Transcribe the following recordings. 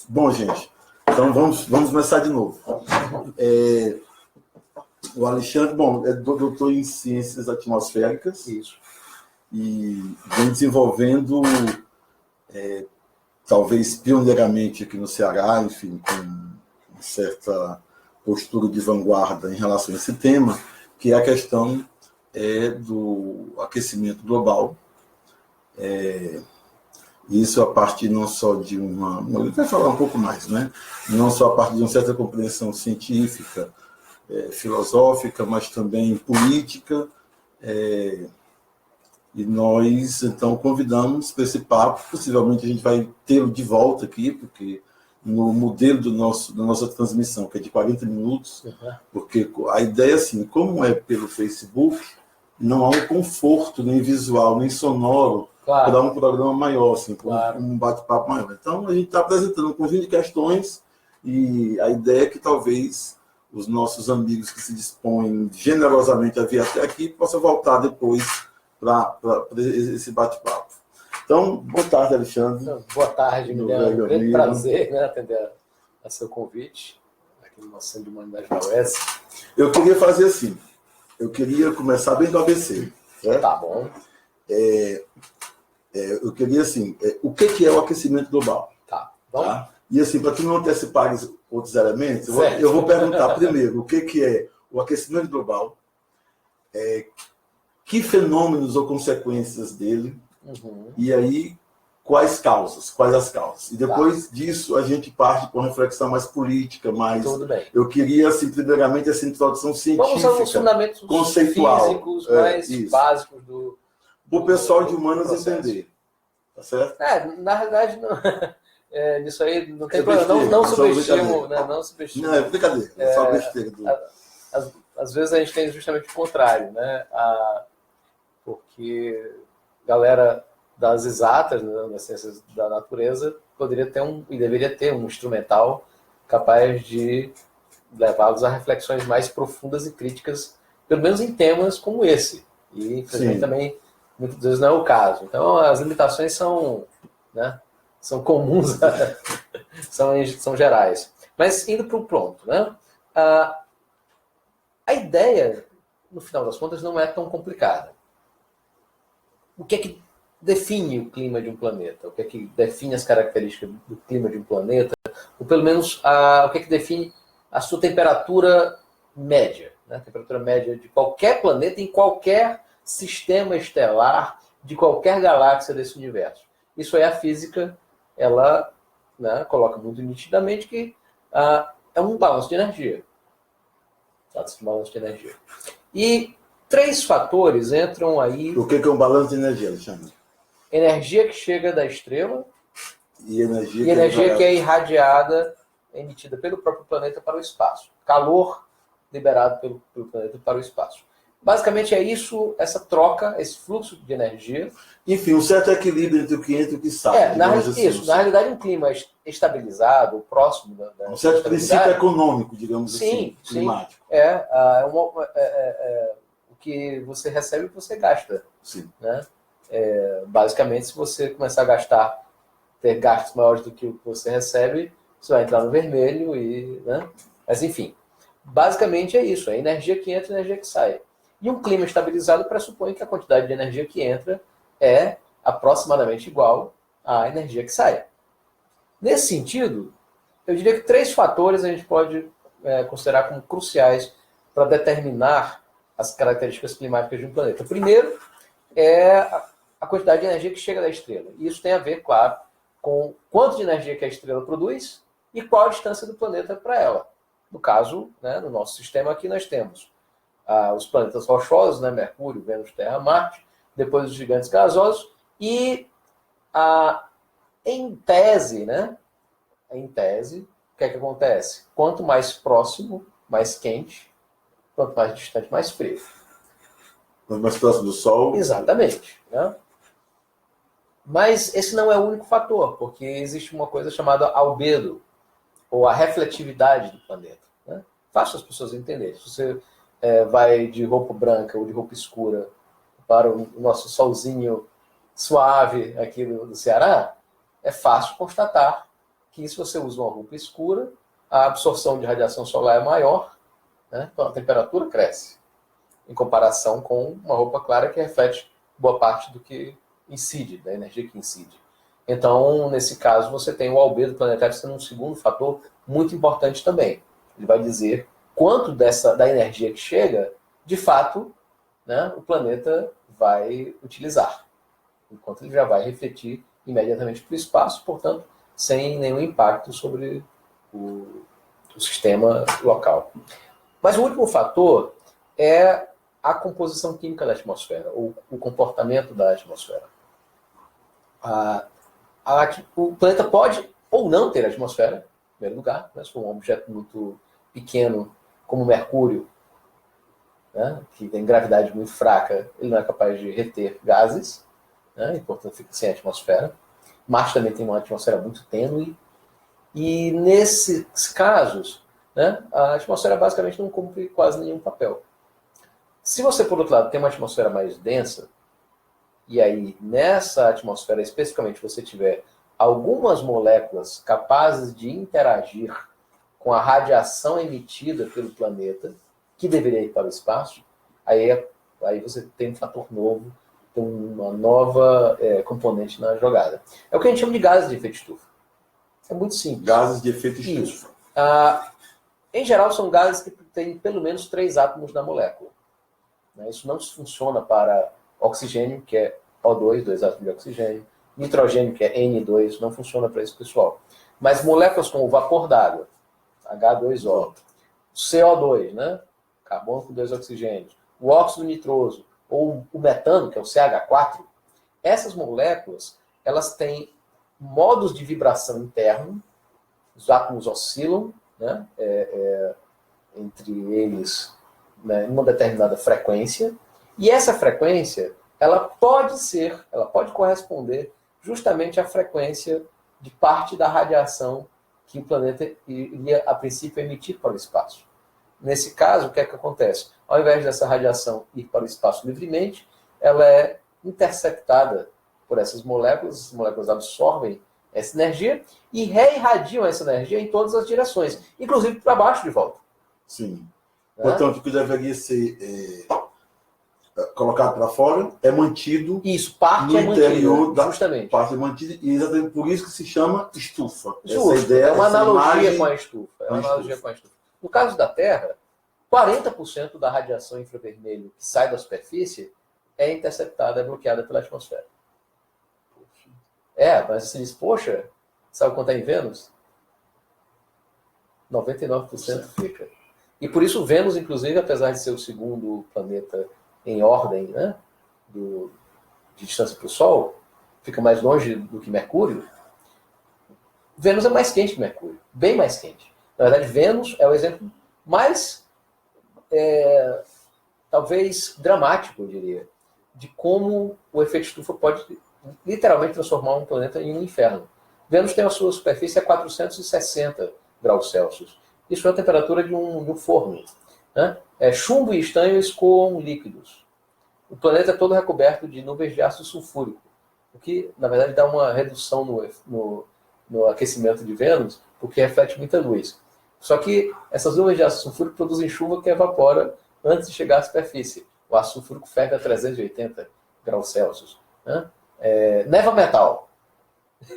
Bom, gente, então vamos começar de novo. O Alexandre, é doutor em Ciências Atmosféricas. Isso. E vem desenvolvendo, talvez pioneiramente aqui no Ceará, enfim, com uma certa postura de vanguarda em relação a esse tema, que é a questão do aquecimento global. Isso a partir não só de ele vai falar um pouco mais, né? Não só a partir de uma certa compreensão científica, filosófica, mas também política. E nós, então, convidamos para esse papo. Possivelmente a gente vai tê-lo de volta aqui, porque no modelo da nossa transmissão, que é de 40 minutos, porque a ideia, assim, como é pelo Facebook, não há um conforto nem visual, nem sonoro, para dar um programa maior, assim, um bate-papo maior. Então, a gente está apresentando um conjunto de questões e a ideia é que talvez os nossos amigos que se dispõem generosamente a vir até aqui possam voltar depois para esse bate-papo. Então, boa tarde, Alexandre. Boa tarde, Guilherme. Um grande prazer, né, atender a seu convite aqui no nosso Centro de Humanidade da UES. Eu queria fazer assim, eu queria começar bem do ABC. Certo? Tá bom. Eu queria, assim, o que é o aquecimento global? Tá. Vamos. Tá? E, assim, para tu não antecipar outros elementos, eu vou perguntar primeiro o que é o aquecimento global, que fenômenos ou consequências dele, e aí quais as causas. E depois disso a gente parte com uma reflexão mais política, mais... Tudo bem. Eu queria, assim, primeiramente, essa introdução científica, vamos aos fundamentos conceitual, físicos mais básicos do... Para o pessoal de humanas entender. Tá certo? Na realidade, não, nisso aí não tem problema. Não subestimo. Não subestimo. Não, é brincadeira. É só besteira. Às vezes a gente tem justamente o contrário, né? Porque galera das exatas, né, das ciências da natureza, poderia ter e deveria ter um instrumental capaz de levá-los a reflexões mais profundas e críticas, pelo menos em temas como esse. E, infelizmente, também muitas vezes não é o caso. Então, as limitações são comuns, são gerais. Mas, indo para o pronto, né? A ideia, no final das contas, não é tão complicada. O que é que define o clima de um planeta? O que é que define as características do clima de um planeta? Ou, pelo menos, o que é que define a sua temperatura média? Né? A temperatura média de qualquer planeta em qualquer sistema estelar de qualquer galáxia desse universo. Isso aí a física, ela, né, coloca muito nitidamente que é um balanço de energia. Trata-se de um balanço de energia. E 3 fatores entram aí... O que é um balanço de energia, Alexandre? Energia que chega da estrela e energia que é irradiada, emitida pelo próprio planeta para o espaço. Calor liberado pelo planeta para o espaço. Basicamente é isso, essa troca, esse fluxo de energia. Enfim, um certo equilíbrio entre o que entra e o que sai. Na realidade, um clima estabilizado, próximo da um certo princípio econômico, digamos assim, climático. O que você recebe, você gasta. Sim. Né? Basicamente, se você começar a ter gastos maiores do que o que você recebe, você vai entrar no vermelho. Né? Mas, enfim, basicamente é isso. É energia que entra e energia que sai. E um clima estabilizado pressupõe que a quantidade de energia que entra é aproximadamente igual à energia que sai. Nesse sentido, eu diria que 3 fatores a gente pode considerar como cruciais para determinar as características climáticas de um planeta. O primeiro é a quantidade de energia que chega da estrela. E isso tem a ver, claro, com quanto de energia que a estrela produz e qual a distância do planeta para ela. No caso, né, no nosso sistema aqui nós temos os planetas rochosos, né, Mercúrio, Vênus, Terra, Marte, depois os gigantes gasosos, e em tese, o que é que acontece? Quanto mais próximo, mais quente, quanto mais distante, mais frio. Quanto mais próximo do Sol. Exatamente. Né? Mas esse não é o único fator, porque existe uma coisa chamada albedo, ou a refletividade do planeta. Né? Fácil as pessoas entenderem. Se você vai de roupa branca ou de roupa escura para o nosso solzinho suave aqui do Ceará, é fácil constatar que se você usa uma roupa escura, a absorção de radiação solar é maior, né? Então a temperatura cresce, em comparação com uma roupa clara que reflete boa parte do que incide, da energia que incide. Então, nesse caso, você tem o albedo planetário sendo um segundo fator muito importante também. Ele vai dizer quanto da energia que chega, de fato, né, o planeta vai utilizar, enquanto ele já vai refletir imediatamente para o espaço, portanto, sem nenhum impacto sobre o sistema local. Mas o último fator é a composição química da atmosfera, ou o comportamento da atmosfera. O planeta pode ou não ter atmosfera, em primeiro lugar, né, se for um objeto muito pequeno, como o Mercúrio, né, que tem gravidade muito fraca, ele não é capaz de reter gases, né, e, portanto, fica sem atmosfera. Marte também tem uma atmosfera muito tênue, e nesses casos, né, a atmosfera basicamente não cumpre quase nenhum papel. Se você, por outro lado, tem uma atmosfera mais densa, e aí nessa atmosfera especificamente você tiver algumas moléculas capazes de interagir com a radiação emitida pelo planeta, que deveria ir para o espaço, aí você tem um fator novo, tem uma nova componente na jogada. É o que a gente chama de gases de efeito estufa. É muito simples. Gases de efeito estufa. Em geral, são gases que têm pelo menos 3 átomos na molécula. Isso não funciona para oxigênio, que é O2, 2 átomos de oxigênio. Nitrogênio, que é N2, não funciona para esse pessoal. Mas moléculas como o vapor d'água, H2O, CO2, né? Carbono com 2 oxigênios, o óxido nitroso, ou o metano, que é o CH4, essas moléculas, elas têm modos de vibração interno, os átomos oscilam, né? Entre eles, né, em uma determinada frequência, e essa frequência, ela pode corresponder justamente à frequência de parte da radiação que o planeta iria, a princípio, emitir para o espaço. Nesse caso, o que é que acontece? Ao invés dessa radiação ir para o espaço livremente, ela é interceptada por essas moléculas absorvem essa energia e reirradiam essa energia em todas as direções, inclusive para baixo de volta. Sim. Portanto, o que deveria ser colocado para fora é mantido. Isso, parte no é interior mantida, justamente. Parte é mantida, e exatamente por isso que se chama estufa. Justo, essa ideia, é uma analogia imagem com a estufa. No caso da Terra, 40% da radiação infravermelho que sai da superfície é interceptada, é bloqueada pela atmosfera. Mas você diz, poxa, sabe quanto é em Vênus? 99% fica. E por isso Vênus, inclusive, apesar de ser o segundo planeta em ordem, né, de distância para o Sol, fica mais longe do que Mercúrio, Vênus é mais quente que Mercúrio, bem mais quente. Na verdade, Vênus é o exemplo mais, talvez, dramático, eu diria, de como o efeito estufa pode literalmente transformar um planeta em um inferno. Vênus tem a sua superfície a 460 graus Celsius. Isso é a temperatura de um forno. Né? Chumbo e estanho escoam líquidos. O planeta é todo recoberto de nuvens de ácido sulfúrico, o que, na verdade, dá uma redução no aquecimento de Vênus, porque reflete muita luz. Só que essas nuvens de ácido sulfúrico produzem chuva que evapora antes de chegar à superfície. O ácido sulfúrico ferve a 380 graus Celsius. Né? Neva metal.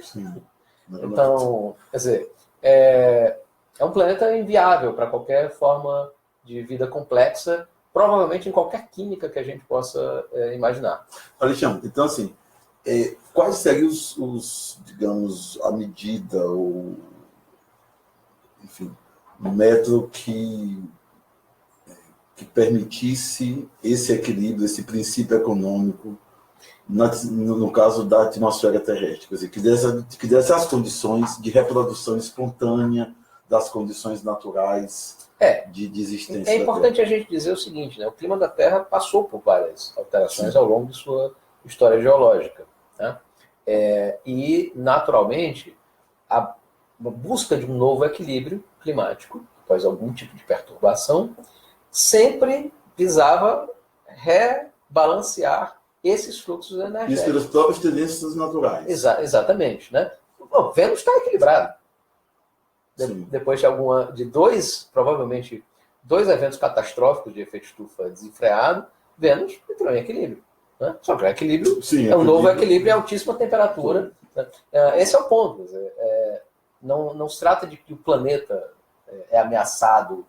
Sim. Então, quer dizer, é um planeta inviável para qualquer forma de vida complexa, provavelmente em qualquer química que a gente possa imaginar. Alexandre, então assim, quais seriam os, digamos, a medida ou, enfim, um método que permitisse esse equilíbrio, esse princípio econômico no caso da atmosfera terrestre, quer dizer, que desse as condições de reprodução espontânea das condições naturais de existência. É importante a gente dizer o seguinte, né? O clima da Terra passou por várias alterações ao longo de sua história geológica. Né? E, naturalmente, a busca de um novo equilíbrio climático, após algum tipo de perturbação, sempre visava rebalancear esses fluxos energéticos. Isso pelas próprias tendências naturais. Exatamente. Né? Bom, Vênus está equilibrado. depois de provavelmente dois eventos catastróficos de efeito estufa desenfreado, Vênus entrou em equilíbrio. Né? Só que o equilíbrio é um novo equilíbrio em altíssima temperatura. Né? Esse é o ponto. Não se trata de que o planeta é ameaçado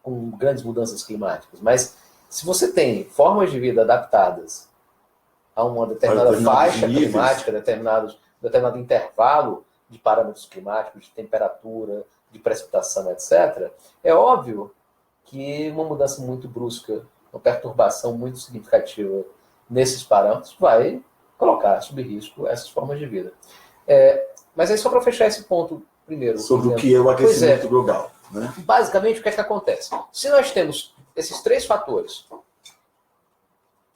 com grandes mudanças climáticas, mas se você tem formas de vida adaptadas a uma determinada faixa climática, determinado intervalo de parâmetros climáticos, de temperatura, de precipitação, etc., é óbvio que uma mudança muito brusca, uma perturbação muito significativa nesses parâmetros vai colocar sob risco essas formas de vida. Mas aí só para fechar esse ponto primeiro. Sobre o que é o aquecimento global. Né? Basicamente, o que é que acontece? Se nós temos esses três fatores,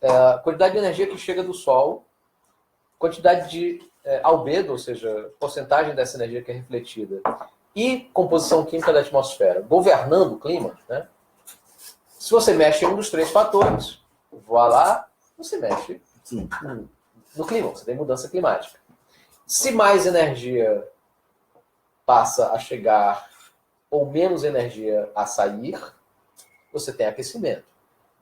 a quantidade de energia que chega do Sol, quantidade de albedo, ou seja, porcentagem dessa energia que é refletida, e composição química da atmosfera, governando o clima, né? Se você mexe em um dos três fatores, voa lá, você mexe no clima, você tem mudança climática. Se mais energia passa a chegar ou menos energia a sair, você tem aquecimento.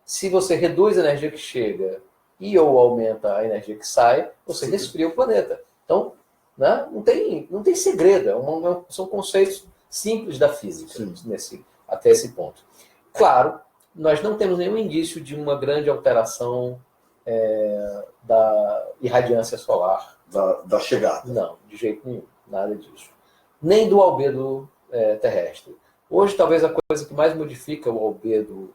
Se você reduz a energia que chega e ou aumenta a energia que sai, você resfria o planeta. Então, né, não tem segredo, são conceitos simples da física até esse ponto. Claro, nós não temos nenhum indício de uma grande alteração da irradiância solar. Da chegada. Não, de jeito nenhum, nada disso. Nem do albedo terrestre. Hoje, talvez a coisa que mais modifica o albedo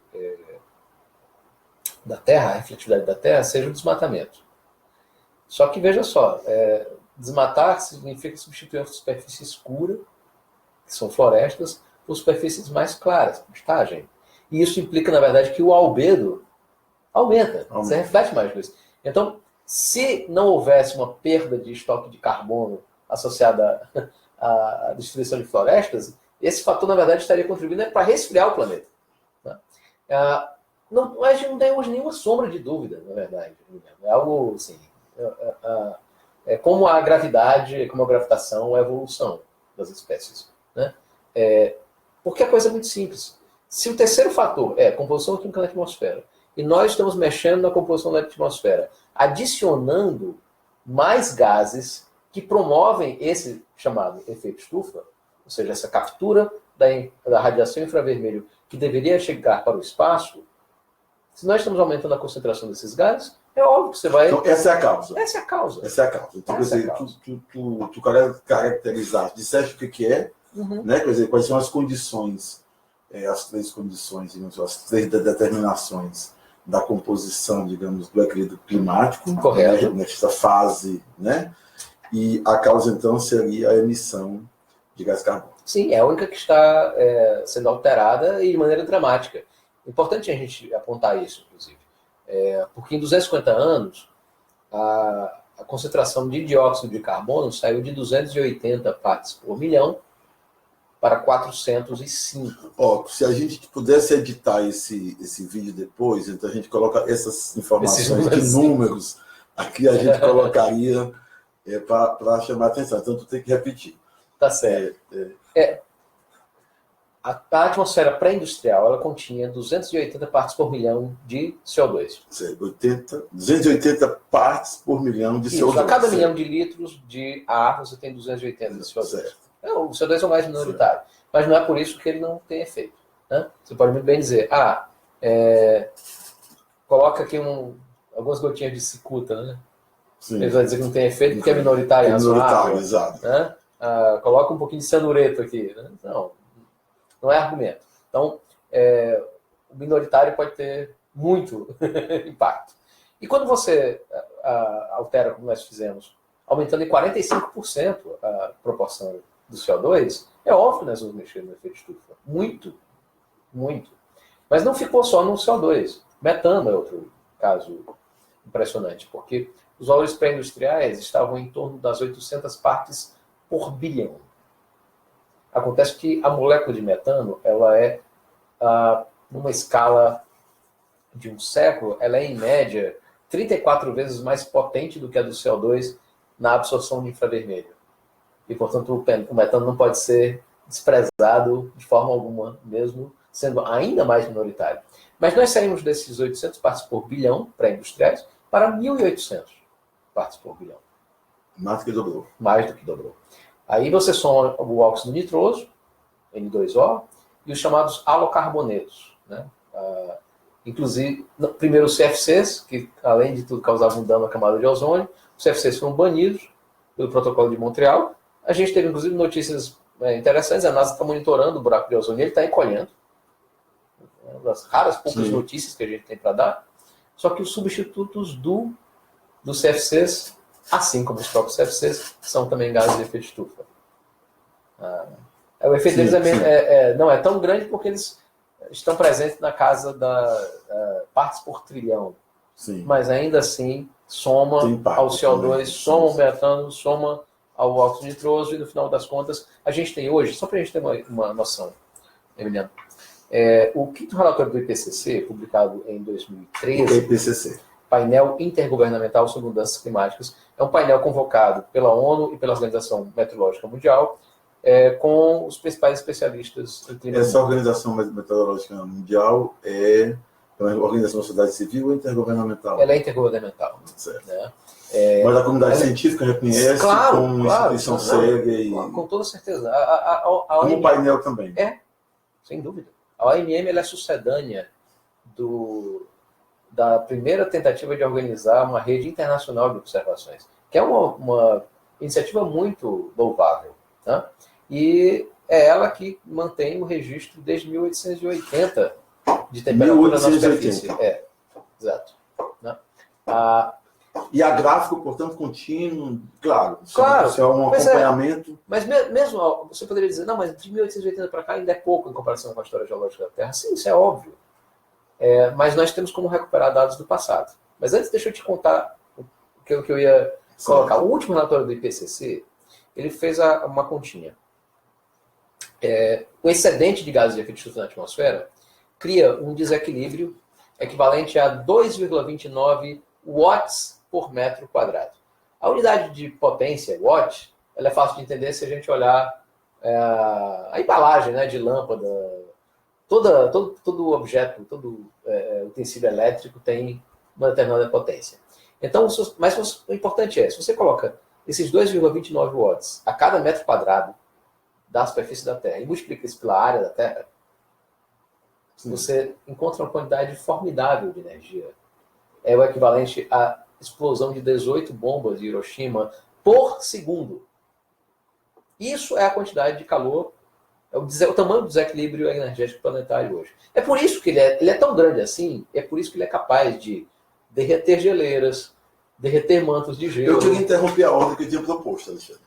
da Terra, a refletividade da Terra, seja o desmatamento. Só que, veja só, desmatar significa substituir uma superfície escura, que são florestas, por superfícies mais claras, pastagem. E isso implica, na verdade, que o albedo aumenta. Você reflete mais luz. Então, se não houvesse uma perda de estoque de carbono associada à destruição de florestas, esse fator, na verdade, estaria contribuindo para resfriar o planeta. Tá? A gente não tem hoje nenhuma sombra de dúvida, na verdade. É algo assim. É como a gravidade, como a gravitação, a evolução das espécies. Né? Porque a coisa é muito simples. Se o terceiro fator é a composição química da atmosfera, e nós estamos mexendo na composição da atmosfera, adicionando mais gases que promovem esse chamado efeito estufa, ou seja, essa captura da radiação infravermelho que deveria chegar para o espaço, se nós estamos aumentando a concentração desses gases, é óbvio que você vai... Então, essa é a causa. Essa é a causa. Essa é a causa. Então, quer dizer, tu caracterizaste, disseste o que é, né? Quer dizer, quais são as condições, as três condições, digamos, as três determinações da composição, digamos, do equilíbrio climático. Correto. Nesta fase, né? E a causa, então, seria a emissão de gás carbônico. Sim, é a única que está sendo alterada e de maneira dramática. Importante a gente apontar isso, inclusive. Porque em 250 anos, a concentração de dióxido de carbono saiu de 280 partes por milhão para 405. Se a gente pudesse editar esse vídeo depois, então a gente coloca essas informações de números, aqui a gente colocaria para chamar a atenção. Então tu tem que repetir. Tá certo. A atmosfera pré-industrial, ela continha 280 partes por milhão de CO2. 280 partes por milhão de CO2. A cada milhão de litros de ar, você tem 280 de CO2. Certo. O CO2 é o mais minoritário. Certo. Mas não é por isso que ele não tem efeito. Né? Você pode muito bem dizer, coloca aqui algumas gotinhas de cicuta, né? Sim. Ele vai dizer que não tem efeito porque é minoritário. Exato. Né? Coloca um pouquinho de cianureto aqui. Né? Não é argumento. Então, o minoritário pode ter muito impacto. E quando você altera, como nós fizemos, aumentando em 45% a proporção do CO2, é óbvio que nós vamos mexer no efeito estufa. Muito, muito. Mas não ficou só no CO2. Metano é outro caso impressionante, porque os valores pré-industriais estavam em torno das 800 partes por bilhão. Acontece que a molécula de metano, ela é, numa escala de um século, ela é, em média, 34 vezes mais potente do que a do CO2 na absorção de infravermelho. E, portanto, o metano não pode ser desprezado de forma alguma, mesmo sendo ainda mais minoritário. Mas nós saímos desses 800 partes por bilhão pré-industriais para 1.800 partes por bilhão. Mais do que dobrou. Mais do que dobrou. Aí você soma o óxido nitroso, N2O, e os chamados halocarbonetos, né? Inclusive, primeiro os CFCs, que além de tudo causavam dano à camada de ozônio. Os CFCs foram banidos pelo Protocolo de Montreal. A gente teve, inclusive, notícias interessantes. A NASA está monitorando o buraco de ozônio, ele está encolhendo. É uma das raras poucas notícias que a gente tem para dar. Só que os substitutos dos CFCs, assim como os próprios CFCs, são também gases de efeito de estufa. O efeito deles não é tão grande porque eles estão presentes na casa da partes por trilhão. Sim. Mas ainda assim soma ao CO2, também. Soma ao metano, soma ao óxido nitroso, e no final das contas, a gente tem hoje, só para a gente ter uma noção, Emiliano, o quinto relatório do IPCC, publicado em 2013, IPCC. Painel Intergovernamental sobre Mudanças Climáticas, é um painel convocado pela ONU e pela Organização Meteorológica Mundial, com os principais especialistas em clima. Essa Organização Meteorológica Mundial é uma organização da sociedade civil ou intergovernamental? Ela é intergovernamental. Certo. Né? Mas a comunidade científica reconhece como instituição séria e... Com toda certeza. Como o painel também. Sem dúvida. A OMM ela é sucedânea da primeira tentativa de organizar uma rede internacional de observações, que é uma iniciativa muito louvável. Né? E é ela que mantém o registro desde 1880 de temperatura na superfície. Exato. Né? E a gráfico, portanto, contínuo, claro. Isso é um acompanhamento. Mas mesmo, você poderia dizer, não, mas de 1880 para cá ainda é pouco em comparação com a história geológica da Terra. Sim, isso é óbvio. Mas nós temos como recuperar dados do passado. Mas antes, deixa eu te contar o que eu ia colocar. O último relatório do IPCC, ele fez uma continha. O excedente de gases de efeito de estufa na atmosfera cria um desequilíbrio equivalente a 2,29 watts por metro quadrado. A unidade de potência, watt, ela é fácil de entender se a gente olhar a embalagem, né, de lâmpada. Todo objeto, todo utensílio elétrico tem uma determinada potência. Então, mas o importante se você coloca esses 2,29 watts a cada metro quadrado da superfície da Terra e multiplica isso pela área da Terra, você encontra uma quantidade formidável de energia. É o equivalente à explosão de 18 bombas de Hiroshima por segundo. Isso é a quantidade de calor, o tamanho do desequilíbrio energético planetário hoje. É por isso que ele é tão grande assim, é por isso que ele é capaz de derreter geleiras, derreter mantos de gelo. Eu queria interromper a ordem que eu tinha proposto, Alexandre.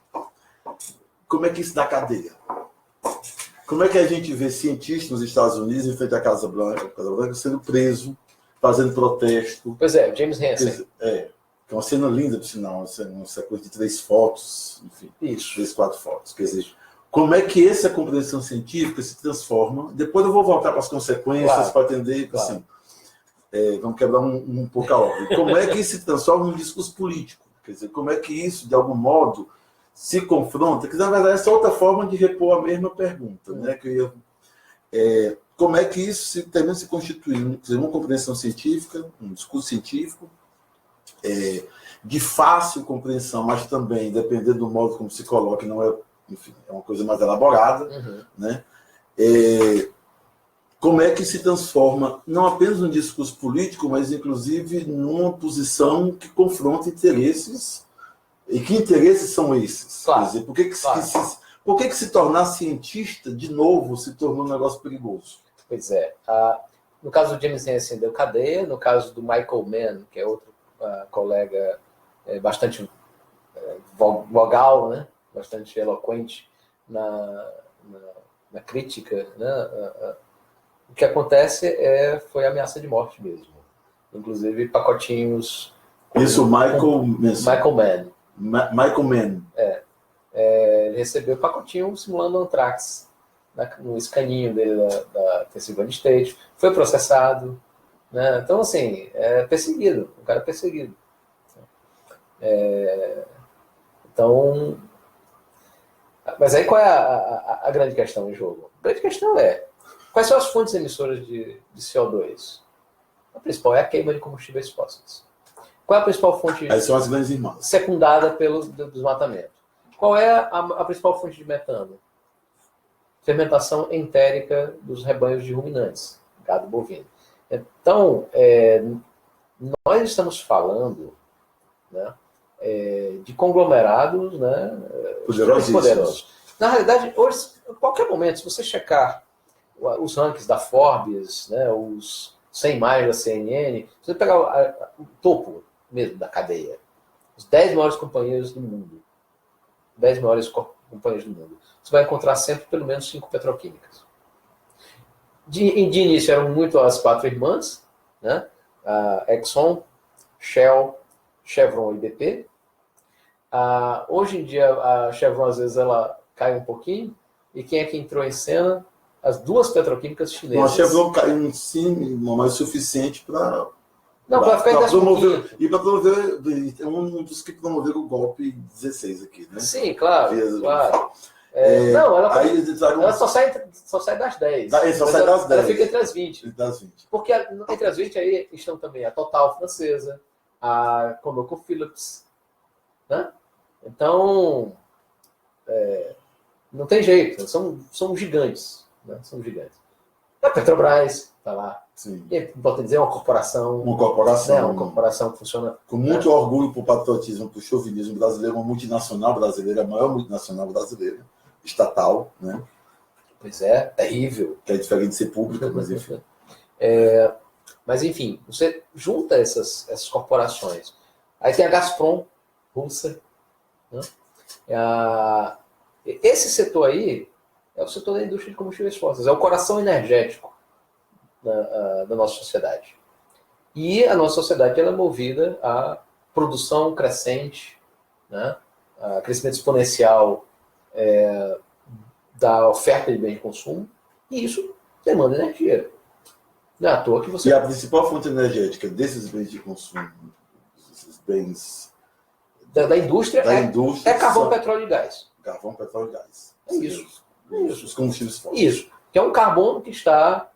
Como é que isso dá cadeia? Como é que a gente vê cientistas nos Estados Unidos, em frente à Casa Branca sendo preso, fazendo protesto? Pois é, James Hansen. Que é uma cena linda, por sinal, uma sequência de 3 fotos, enfim, isso. 3, 4 fotos. Quer dizer, como é que essa compreensão científica se transforma? Depois eu vou voltar para as consequências, para atender, assim, vamos quebrar um pouco a ordem. Como é que isso se transforma num discurso político? Quer dizer, como é que isso, de algum modo, se confronta? Que, na verdade, essa é outra forma de repor a mesma pergunta, né? Como é que isso termina se constituindo uma compreensão científica, um discurso científico, de fácil compreensão, mas também, dependendo do modo como se coloca, não é, enfim, é uma coisa mais elaborada, né? Como é que se transforma não apenas num discurso político, mas inclusive numa posição que confronta interesses. E que interesses são esses? Claro. Quer dizer, por que se tornar cientista de novo se tornou um negócio perigoso? Pois é. No caso do James Hansen deu cadeia, no caso do Michael Mann, que é outro colega bastante vogal, né? Bastante eloquente na crítica, né? O que acontece foi ameaça de morte mesmo. Inclusive pacotinhos... Isso, Michael Mann. Michael Mann. Ele recebeu pacotinho simulando anthrax no escaninho dele da Pennsylvania State. Foi processado. Né? Então, assim, perseguido. Um cara perseguido. Então, Mas aí qual é a grande questão em jogo? A grande questão é, quais são as fontes emissoras de CO2? A principal é a queima de combustíveis fósseis. Qual é a principal fonte Aí são as grandes irmãs. secundada pelo desmatamento? Qual é a principal fonte de metano? Fermentação entérica dos rebanhos de ruminantes, gado bovino. Então, nós estamos falando, né, de conglomerados, né, poderosos. Na realidade, hoje, a qualquer momento, se você checar os rankings da Forbes, né, os 100 mais da CNN, se você pegar o topo mesmo da cadeia, os 10 maiores companhias do mundo, 10 maiores companhias do mundo, você vai encontrar sempre pelo menos 5 petroquímicas. De início eram muito as 4 irmãs, né? A Exxon, Shell, Chevron e BP. Hoje em dia a Chevron às vezes ela cai um pouquinho, e quem é que entrou em cena? As 2 petroquímicas chinesas. A Chevron caiu em cima, mas o suficiente para... Não, para ficar em promover. E para promover, um dos que promoveram o golpe 16 aqui, né? Sim, claro. Claro. Não, ela só sai das 10. Só sai das 10. Ela fica entre as 20. Das 20. Porque entre as 20 aí estão também a Total francesa, a ConocoPhillips, né? Então, não tem jeito, são gigantes. Né? São gigantes. A Petrobras está lá. Sim. Pode dizer uma corporação. Uma corporação. Né? Uma corporação que funciona. Com muito orgulho por patriotismo, por chauvinismo brasileiro, uma multinacional brasileira, a maior multinacional brasileira, estatal, né? Pois é, terrível. Que é diferente de ser pública, mas enfim. Mas enfim, você junta essas corporações. Aí tem a Gazprom, russa. Né? Esse setor aí é o setor da indústria de combustíveis fósseis, é o coração energético da nossa sociedade. E a nossa sociedade ela é movida a produção crescente, né? A crescimento exponencial da oferta de bens de consumo, e isso demanda energia. Não é à toa que você... E a principal fonte energética desses bens de consumo, desses bens... Da indústria, é carvão, petróleo e gás. Carvão, petróleo e gás. É isso. Os combustíveis fósseis. Isso. Que é um carbono que está...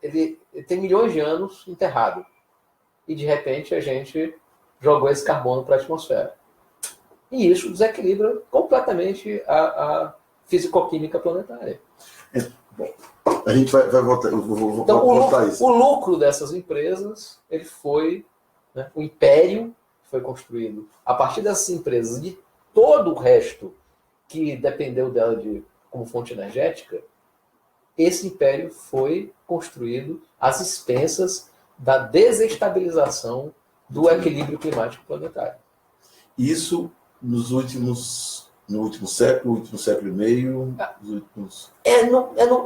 ele tem milhões de anos enterrado. E, de repente, a gente jogou esse carbono para a atmosfera. E isso desequilibra completamente a fisicoquímica planetária. Bom, a gente vai voltar. Eu vou então, voltar isso. O lucro dessas empresas, ele foi... Né, o império foi construído a partir dessas empresas e de todo o resto que dependeu dela como fonte energética. Esse império foi construído às expensas da desestabilização do equilíbrio climático planetário. Isso no último século e meio,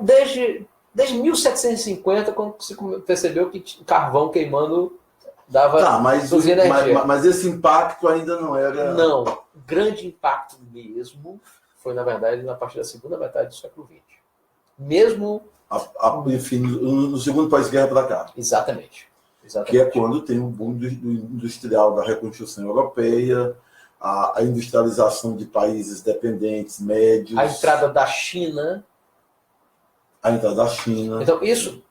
desde 1750, quando se percebeu que carvão queimando dava mas energia. Mas esse impacto ainda não era... Não, o grande impacto mesmo foi, na verdade, a partir da segunda metade do século XX. Mesmo... enfim, no segundo pós-guerra para cá. Exatamente. Que é quando tem o boom do industrial da reconstrução europeia, a industrialização de países dependentes, médios. A entrada da China. Então, isso...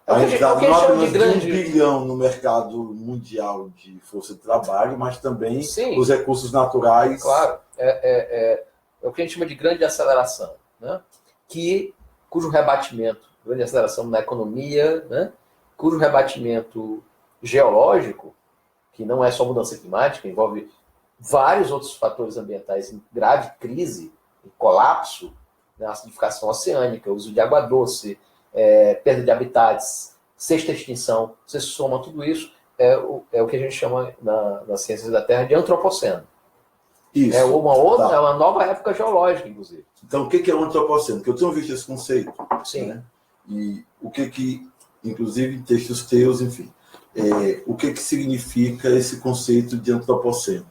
A entrada não apenas de 1 bilhão no mercado mundial de força de trabalho, mas também os recursos naturais. Claro. É o que a gente chama de grande aceleração, né? Cujo rebatimento, grande aceleração na economia, né? Cujo rebatimento geológico, que não é só mudança climática, envolve vários outros fatores ambientais em grave crise, em colapso, né? Acidificação oceânica, uso de água doce, perda de habitats, sexta extinção. Você soma tudo isso, é o que a gente chama nas ciências da Terra de antropoceno. Isso. É uma nova época geológica, inclusive. Então, o que é o antropoceno? Porque eu tenho visto esse conceito. Sim. Né? E o que, inclusive em textos teus, enfim, o que significa esse conceito de antropoceno?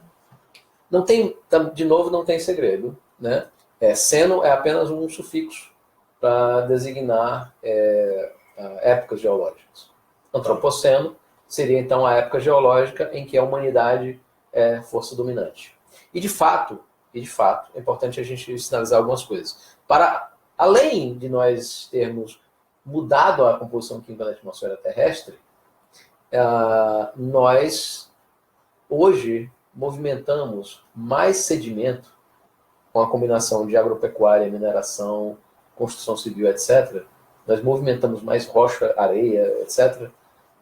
Não tem, de novo, não tem segredo, né? Seno é apenas um sufixo para designar épocas geológicas. Antropoceno seria, então, a época geológica em que a humanidade é força dominante. E, de fato, E, de fato, é importante a gente sinalizar algumas coisas. Além de nós termos mudado a composição química da atmosfera terrestre, nós, hoje, movimentamos mais sedimento com a combinação de agropecuária, mineração, construção civil, etc. Nós movimentamos mais rocha, areia, etc.,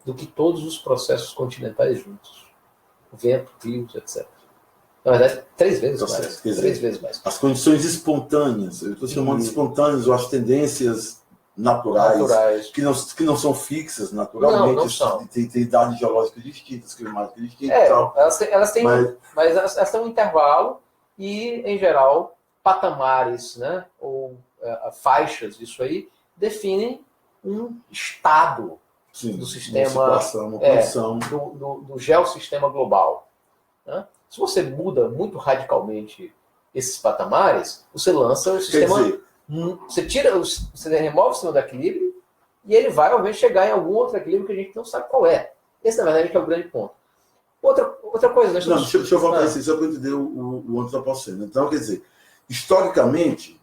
do que todos os processos continentais juntos. Vento, rios, etc. Na verdade, 3 vezes mais. 3 vezes mais. As condições espontâneas, eu estou chamando de espontâneas, ou as tendências naturais. Que não são fixas, naturalmente. Não são. Tem idades geológicas distintas, climáticas distintas e tal. Elas têm um intervalo e, em geral, patamares, né, ou faixas disso aí, definem um estado do sistema, do geossistema global. Né? Se você muda muito radicalmente esses patamares, você lança o sistema... Você remove o sistema do equilíbrio e ele vai, talvez, chegar em algum outro equilíbrio que a gente não sabe qual é. Esse, na verdade, é o grande ponto. Outra coisa... Deixa eu voltar assim, só para entender o antropoceno. Então, quer dizer, historicamente,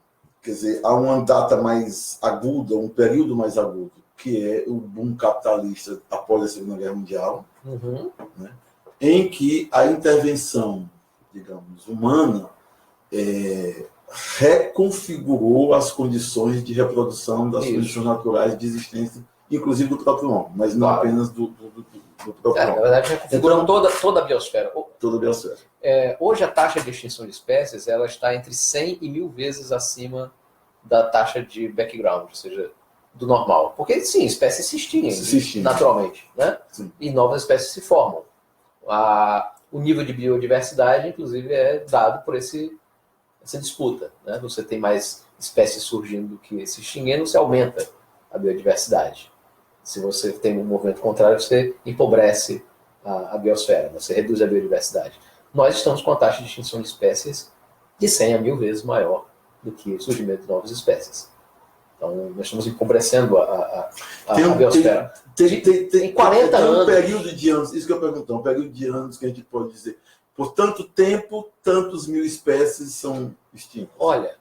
há uma data mais aguda, um período mais agudo, que é o boom capitalista após a Segunda Guerra Mundial, né, em que a intervenção, digamos, humana reconfigurou as condições de reprodução das condições naturais de existência, inclusive do próprio homem, mas não apenas do próprio homem. Na verdade, reconfigurou toda a biosfera. Toda a biosfera. Hoje, a taxa de extinção de espécies ela está entre 100 e 1000 vezes acima da taxa de background, ou seja, do normal. Porque, sim, espécies se extinguem naturalmente, né? E novas espécies se formam. O nível de biodiversidade, inclusive, é dado por essa disputa. Né? Você tem mais espécies surgindo do que se extinguindo, você aumenta a biodiversidade. Se você tem um movimento contrário, você empobrece a biosfera, você reduz a biodiversidade. Nós estamos com a taxa de extinção de espécies de 100 a 1000 vezes maior do que o surgimento de novas espécies. Então, nós estamos empobrecendo a biosfera. Tem 40 anos. Um período de anos, isso que eu pergunto, um período de anos que a gente pode dizer, por tanto tempo, tantos 1000 espécies são extintas. Olha,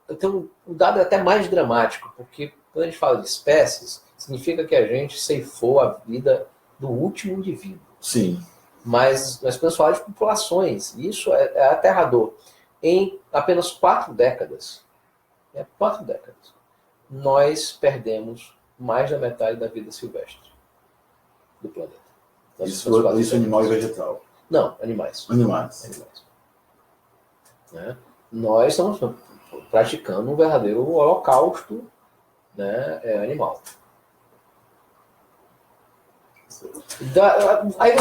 então, o dado é até mais dramático, porque quando a gente fala de espécies, significa que a gente ceifou a vida do último indivíduo. Sim. Mas nós podemos falar de populações, e isso é aterrador. Em apenas 4 décadas, 4 décadas, nós perdemos mais da metade da vida silvestre do planeta. Isso animal e vegetal? Não, animais. Animais. Né? Nós estamos praticando um verdadeiro holocausto, né, animal. Aí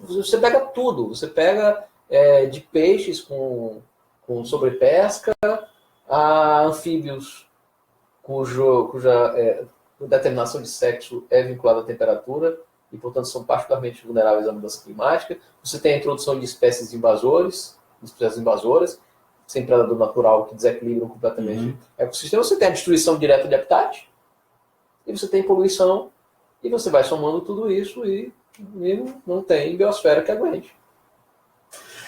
você pega tudo. Você pega de peixes com sobrepesca, a anfíbios cuja determinação de sexo é vinculada à temperatura e, portanto, são particularmente vulneráveis à mudança climática. Você tem a introdução de espécies invasoras, sem predador natural, que desequilibram completamente o ecossistema. Você tem a destruição direta de habitat, e você tem poluição, e você vai somando tudo isso e não tem biosfera que aguente.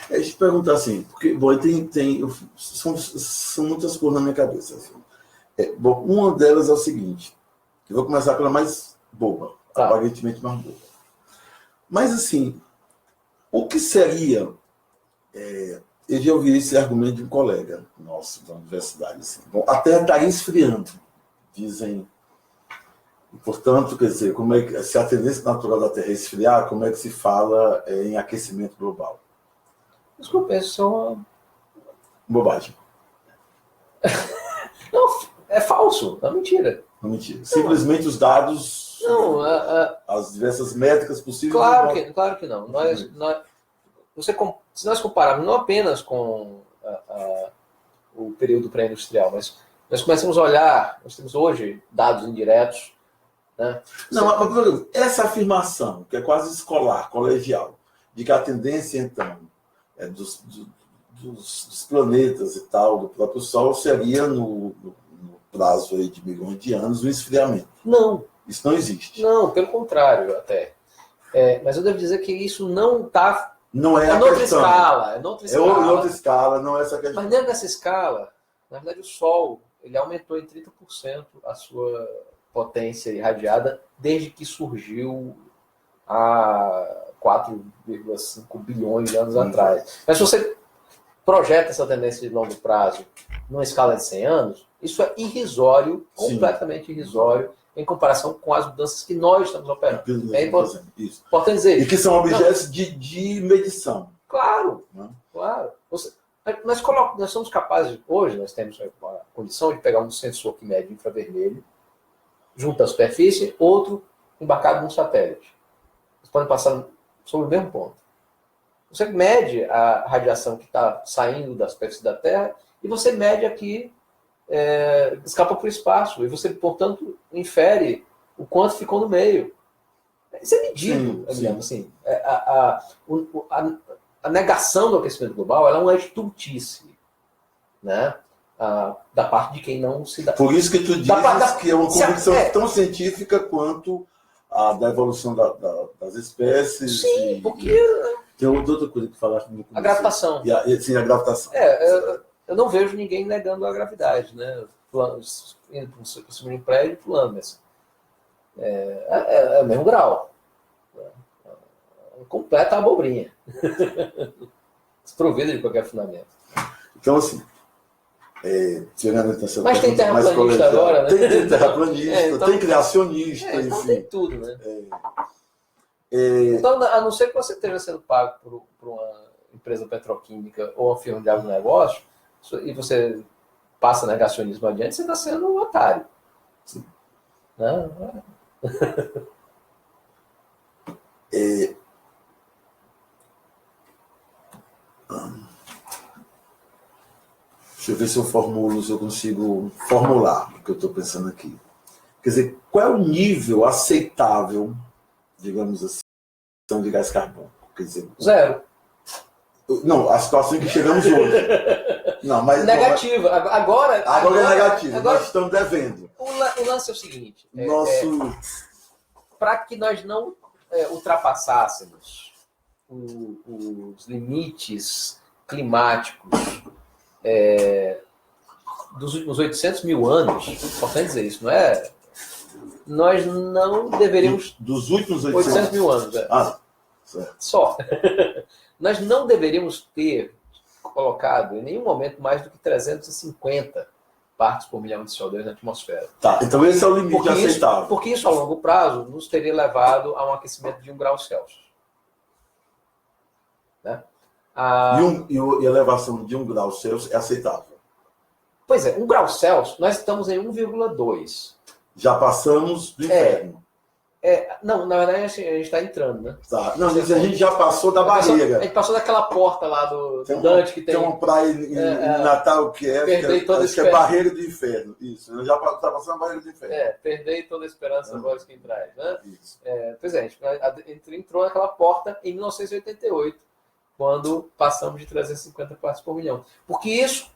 Deixa eu te perguntar assim, porque são muitas coisas na minha cabeça. Assim. Uma delas é o seguinte, eu vou começar pela mais boba, aparentemente mais boba. Mas assim, o que seria... eu já ouvi esse argumento de um colega nosso da universidade. Assim, a Terra estaria esfriando, dizem. E, portanto, quer dizer, se a tendência natural da Terra é esfriar, como é que se fala em aquecimento global? Desculpa, isso é uma bobagem. Não, é falso, é mentira. Não, mentira. Simplesmente os dados, as diversas métricas possíveis... Claro que não. Se nós compararmos não apenas com o período pré-industrial, mas nós começamos a olhar, nós temos hoje dados indiretos. Né? Não, essa afirmação, que é quase escolar, colegial, de que a tendência, então, dos planetas e tal, do próprio Sol, seria, no prazo aí de milhões de anos, um esfriamento. Não. Isso não existe. Não, pelo contrário, até. Mas eu devo dizer que isso não está Não é É a noutra questão. escala, é noutra É escala. outra escala, não é essa questão. Mas dentro dessa escala, na verdade, o Sol ele aumentou em 30% a sua potência irradiada desde que surgiu há 4,5 bilhões de anos atrás. Mas se você projeta essa tendência de longo prazo numa escala de 100 anos, isso é irrisório, completamente irrisório, em comparação com as mudanças que nós estamos operando. É importante dizer isso. E que são objetos de medição. Claro, claro. Nós somos capazes, hoje nós temos a condição de pegar um sensor que mede infravermelho, junto à superfície, outro embarcado num satélite. Eles podem passar sobre o mesmo ponto. Você mede a radiação que está saindo da superfície da Terra e você mede aqui, escapa para o espaço. E você, portanto, infere o quanto ficou no meio. Isso é medido. Assim, a negação do aquecimento global ela é uma estultice, né? Da parte de quem não se dá. Por isso que tu dizes que é uma convicção tão científica quanto a da evolução das espécies. Sim, porque... Tem outra coisa que falaste no começo. A gravitação. Sim, a gravitação. Eu não vejo ninguém negando a gravidade, né? Indo para cima de um prédio e pulando, mas é o mesmo grau. Completa abobrinha. Desprovida de qualquer fundamento. Então, assim, mas tem terraplanista agora, né? Tem terraplanista, então, tem criacionista, então enfim. tem tudo, né? Então, a não ser que você esteja sendo pago por uma empresa petroquímica ou uma firma de agronegócio, e você passa negacionismo adiante, você está sendo um otário. Né? Deixa eu ver se eu consigo formular o que eu estou pensando aqui. Quer dizer, qual é o nível aceitável, digamos assim, de gás carbônico? Quer dizer, 0. Não, a situação em que chegamos hoje. Não, mas negativa. Agora é negativo. Nós estamos devendo. O lance é o seguinte. Para que nós não ultrapassássemos os limites climáticos dos últimos 800 mil anos, importante dizer isso, não é? Nós não deveríamos... Dos últimos 800 mil anos. Certo. Só. Nós não deveríamos ter colocado em nenhum momento mais do que 350 partes por milhão de CO2 na atmosfera. Tá, então esse é o limite aceitável. Porque isso, a longo prazo, nos teria levado a um aquecimento de 1 grau Celsius. Né? E a elevação de 1 grau Celsius é aceitável? Pois é, 1 grau Celsius, nós estamos em 1,2. Já passamos do inferno. Não, na verdade a gente está entrando, né? Tá. Não, a gente já passou da barreira. A gente passou daquela porta lá do Dante que tem... Tem uma praia em Natal que é barreira do inferno. Isso, já está passando a barreira do inferno. Perdei toda a esperança agora que traz, né? Isso. Pois é, a gente entrou naquela porta em 1988, quando passamos de 350 partes por milhão. Porque isso,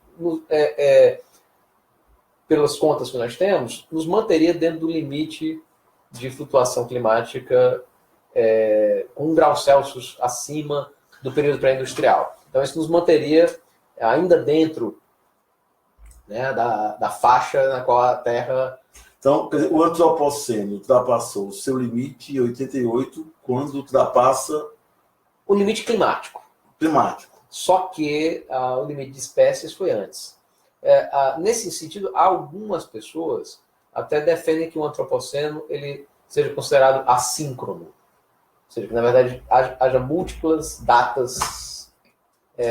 pelas contas que nós temos, nos manteria dentro do limite de flutuação climática 1 grau Celsius acima do período pré-industrial. Então, isso nos manteria ainda dentro, né, da faixa na qual a Terra... Então, quer dizer, o antropoceno ultrapassou o seu limite em 88, quando ultrapassa... O limite climático. Só que o limite de espécies foi antes. Nesse sentido, algumas pessoas até defendem que o antropoceno ele seja considerado assíncrono. Ou seja, que na verdade haja múltiplas datas.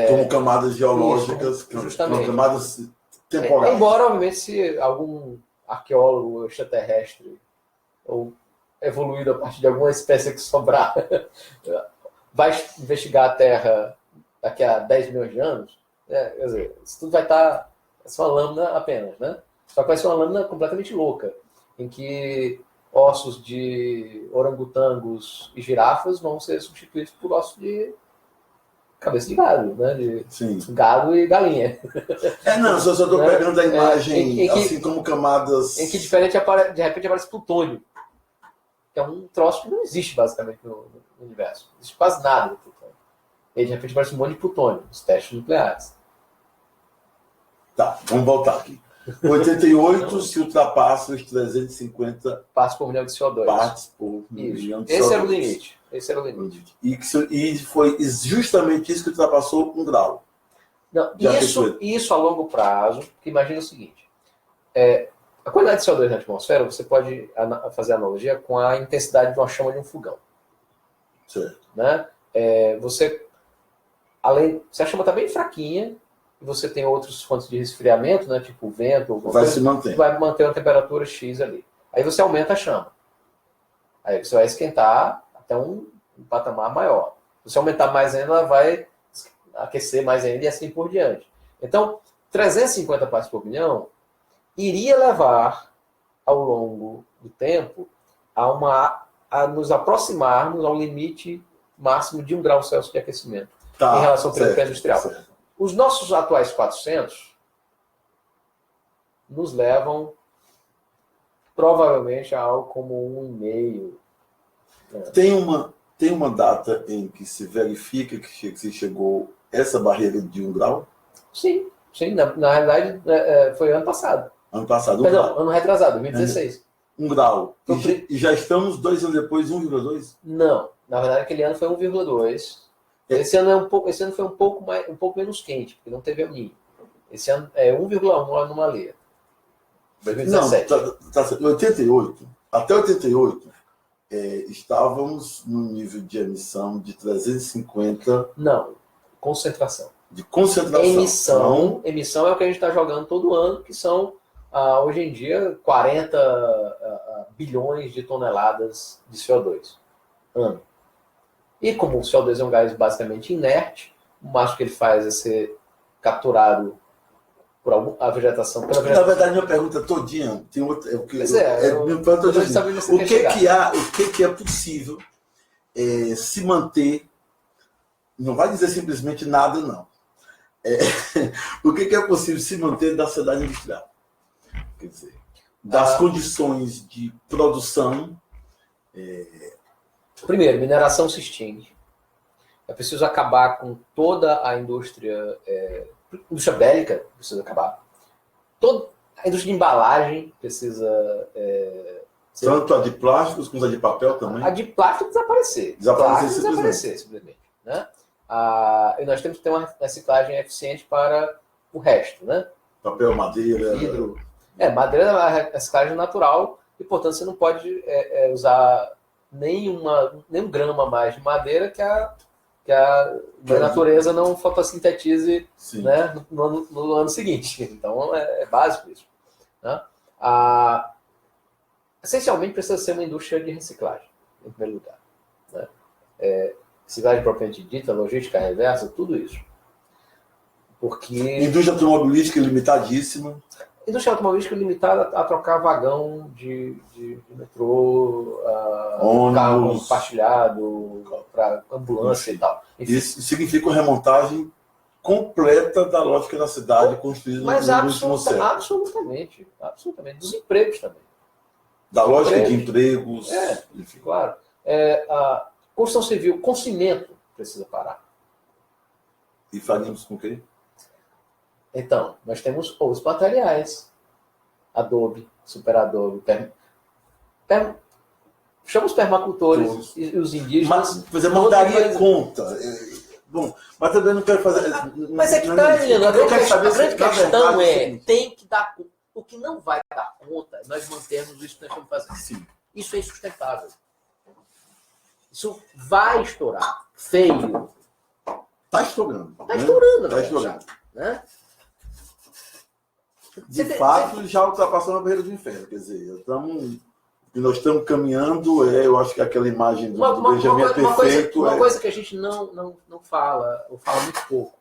Como camadas geológicas, justamente. Camadas temporais. Embora, obviamente, se algum arqueólogo extraterrestre ou evoluído a partir de alguma espécie que sobrar vai investigar a Terra daqui a 10 milhões de anos, quer dizer, isso tudo vai estar... É só uma lâmina apenas, né? Só que vai ser uma lâmina completamente louca, em que ossos de orangotangos e girafas vão ser substituídos por ossos de cabeça de gado, né? De gado e galinha. Só estou pegando a imagem assim como camadas... Em que de repente aparece plutônio, que é um troço que não existe basicamente no universo. Não existe quase nada do plutônio. E de repente aparece um monte de plutônio, os testes nucleares. Tá, vamos voltar aqui. 88 se ultrapassa os 350 partes por milhão de CO2. Partes por milhão de CO2. Esse era o limite. Esse era o limite. E foi justamente isso que ultrapassou 1 grau. Não, isso a longo prazo, porque imagina o seguinte, a quantidade de CO2 na atmosfera, você pode fazer analogia com a intensidade de uma chama de um fogão. Certo. Né? Se a chama está bem fraquinha, e você tem outras fontes de resfriamento, né, tipo o vento, se manter. Vai manter uma temperatura X ali. Aí você aumenta a chama. Aí você vai esquentar até um patamar maior. Se você aumentar mais ainda, ela vai aquecer mais ainda e assim por diante. Então, 350 partes por milhão iria levar, ao longo do tempo, a nos aproximarmos ao limite máximo de 1 grau Celsius de aquecimento em relação ao período pré-industrial. Certo. Os nossos atuais 400 nos levam provavelmente a algo como 1,5. Né? Tem uma data em que se verifica que se chegou essa barreira de 1 grau? Sim. Na realidade, foi ano passado. Ano passado. Perdão, ano retrasado, 2016. 1 grau. E já estamos 2 anos depois, 1,2? Não. Na verdade, aquele ano foi 1,2. Esse ano foi um pouco menos quente, porque não teve El Niño. Esse ano é 1,1 a anomalia. 2017. Não, tá certo. 88, até 88, estávamos no nível de emissão de 350. Não, concentração. De concentração. Emissão é o que a gente está jogando todo ano, que são, hoje em dia, 40 bilhões de toneladas de CO2 ano. E como o CO2 é um gás basicamente inerte, o máximo que ele faz é ser capturado por a vegetação. Na verdade, minha pergunta todinha tem outra. O que é possível se manter? Não vai dizer simplesmente nada, não. O que é possível se manter da sociedade industrial? Quer dizer, das condições de produção. Primeiro, mineração se extingue. É preciso acabar com toda a indústria bélica, precisa acabar. Toda a indústria de embalagem precisa... Tanto a de plásticos como a de papel também? A de plástico desaparecer. Desaparecer, simplesmente. Né? E nós temos que ter uma reciclagem eficiente para o resto. Né? Papel, madeira... Vidro. Madeira é uma reciclagem natural e, portanto, você não pode usar nem um grama mais de madeira que a natureza não fotossintetize, né, no ano seguinte. Então, é básico isso. Né? Essencialmente, precisa ser uma indústria de reciclagem, em primeiro lugar. Né? Reciclagem propriamente dita, logística reversa, tudo isso. Porque... Indústria automobilística limitadíssima. Indústria automobilística limitada a trocar vagão de metrô, carro compartilhado, para ambulância e tal. Enfim. Isso significa uma remontagem completa da lógica da cidade construída no último século. Absolutamente. Dos empregos também. Da lógica de empregos. Enfim. Claro. A construção civil com cimento precisa parar. E faríamos com o quê? Então, nós temos os materiais. Adobe, super adobe, chama os permacultores e os indígenas. Mas eu não daria conta. Bom, mas também não quero fazer... Mas é que tá, Helena, a grande questão tem que dar conta. O que não vai dar conta é nós mantermos isso que nós estamos fazendo. Sim. Isso é insustentável. Isso vai estourar. Feio. Está estourando. Está estourando. Né? De fato, já ultrapassamos a barreira do inferno. Quer dizer, nós estamos caminhando, eu acho que aquela imagem do Benjamin é perfeito. Uma coisa que a gente não fala, ou fala muito pouco.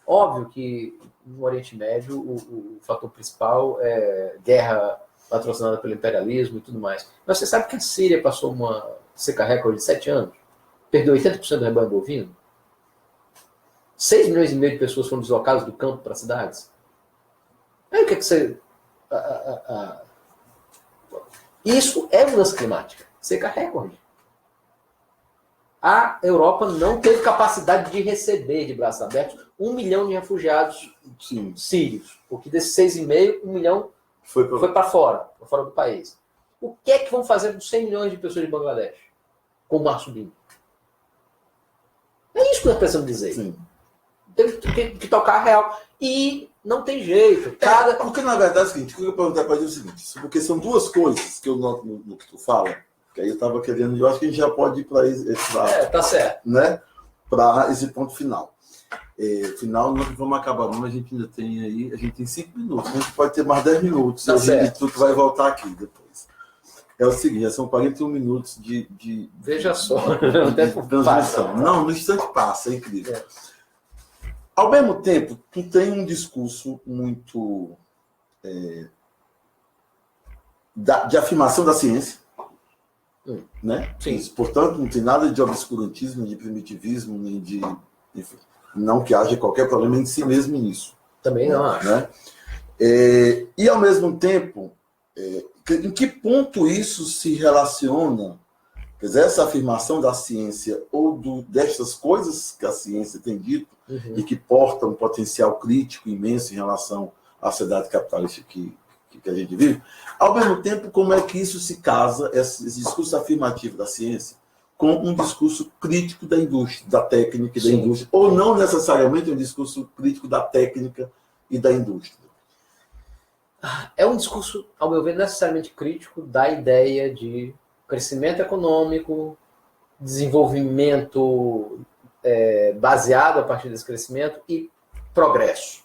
Óbvio que no Oriente Médio o fator principal é guerra patrocinada pelo imperialismo e tudo mais. Mas você sabe que a Síria passou uma seca recorde de 7 anos? Perdeu 80% do rebanho bovino? 6,5 milhões de pessoas foram deslocadas do campo para cidades? Aí o que você... Isso é mudança climática. Seca recorde. a Europa não teve capacidade de receber de braços abertos 1 milhão de refugiados sírios, porque desses 6,5, 1 milhão foi para fora do país. O que é que vão fazer com 100 milhões de pessoas de Bangladesh com o mar subindo? É isso que nós precisamos dizer. Sim. Tem que tocar a real. E não tem jeito. Porque, na verdade, é o seguinte, o que eu perguntar para ti é o seguinte, porque são duas coisas que eu noto no que tu fala, que aí eu estava querendo, eu acho que a gente já pode ir para esse tá certo. Né? Para esse ponto final. Final, nós vamos acabar, mas a gente ainda tem aí, a gente tem 5 minutos, a gente pode ter mais 10 minutos, e tu vai voltar aqui depois. É o seguinte, já são 41 minutos de Veja só, de transmissão. Não, no instante passa, é incrível. Ao mesmo tempo, tu tem um discurso muito de afirmação da ciência, né? Sim. Portanto, não tem nada de obscurantismo, nem de primitivismo, nem de... Enfim, não que haja qualquer problema em si mesmo nisso. Também não acho. Né? E, ao mesmo tempo, em que ponto isso se relaciona, quer dizer, essa afirmação da ciência ou destas coisas que a ciência tem dito e que portam um potencial crítico imenso em relação à sociedade capitalista que a gente vive, ao mesmo tempo, como é que isso se casa, esse discurso afirmativo da ciência, com um discurso crítico da indústria, da técnica e da indústria, ou não necessariamente um discurso crítico da técnica e da indústria? É um discurso, ao meu ver, necessariamente crítico da ideia de crescimento econômico, desenvolvimento baseado a partir desse crescimento e progresso,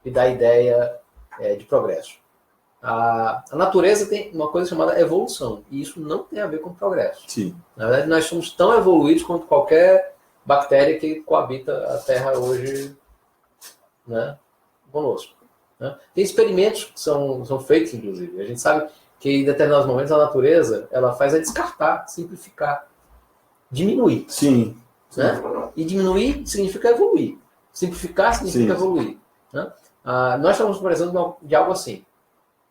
e da ideia de progresso. A natureza tem uma coisa chamada evolução, e isso não tem a ver com progresso. Sim. Na verdade, nós somos tão evoluídos quanto qualquer bactéria que coabita a Terra hoje, né, conosco. Né? Tem experimentos que são feitos, inclusive. A gente sabe que em determinados momentos a natureza ela faz descartar, simplificar, diminuir. Sim. Né? E diminuir significa evoluir. Simplificar significa evoluir. Né? Nós estamos precisando de algo assim.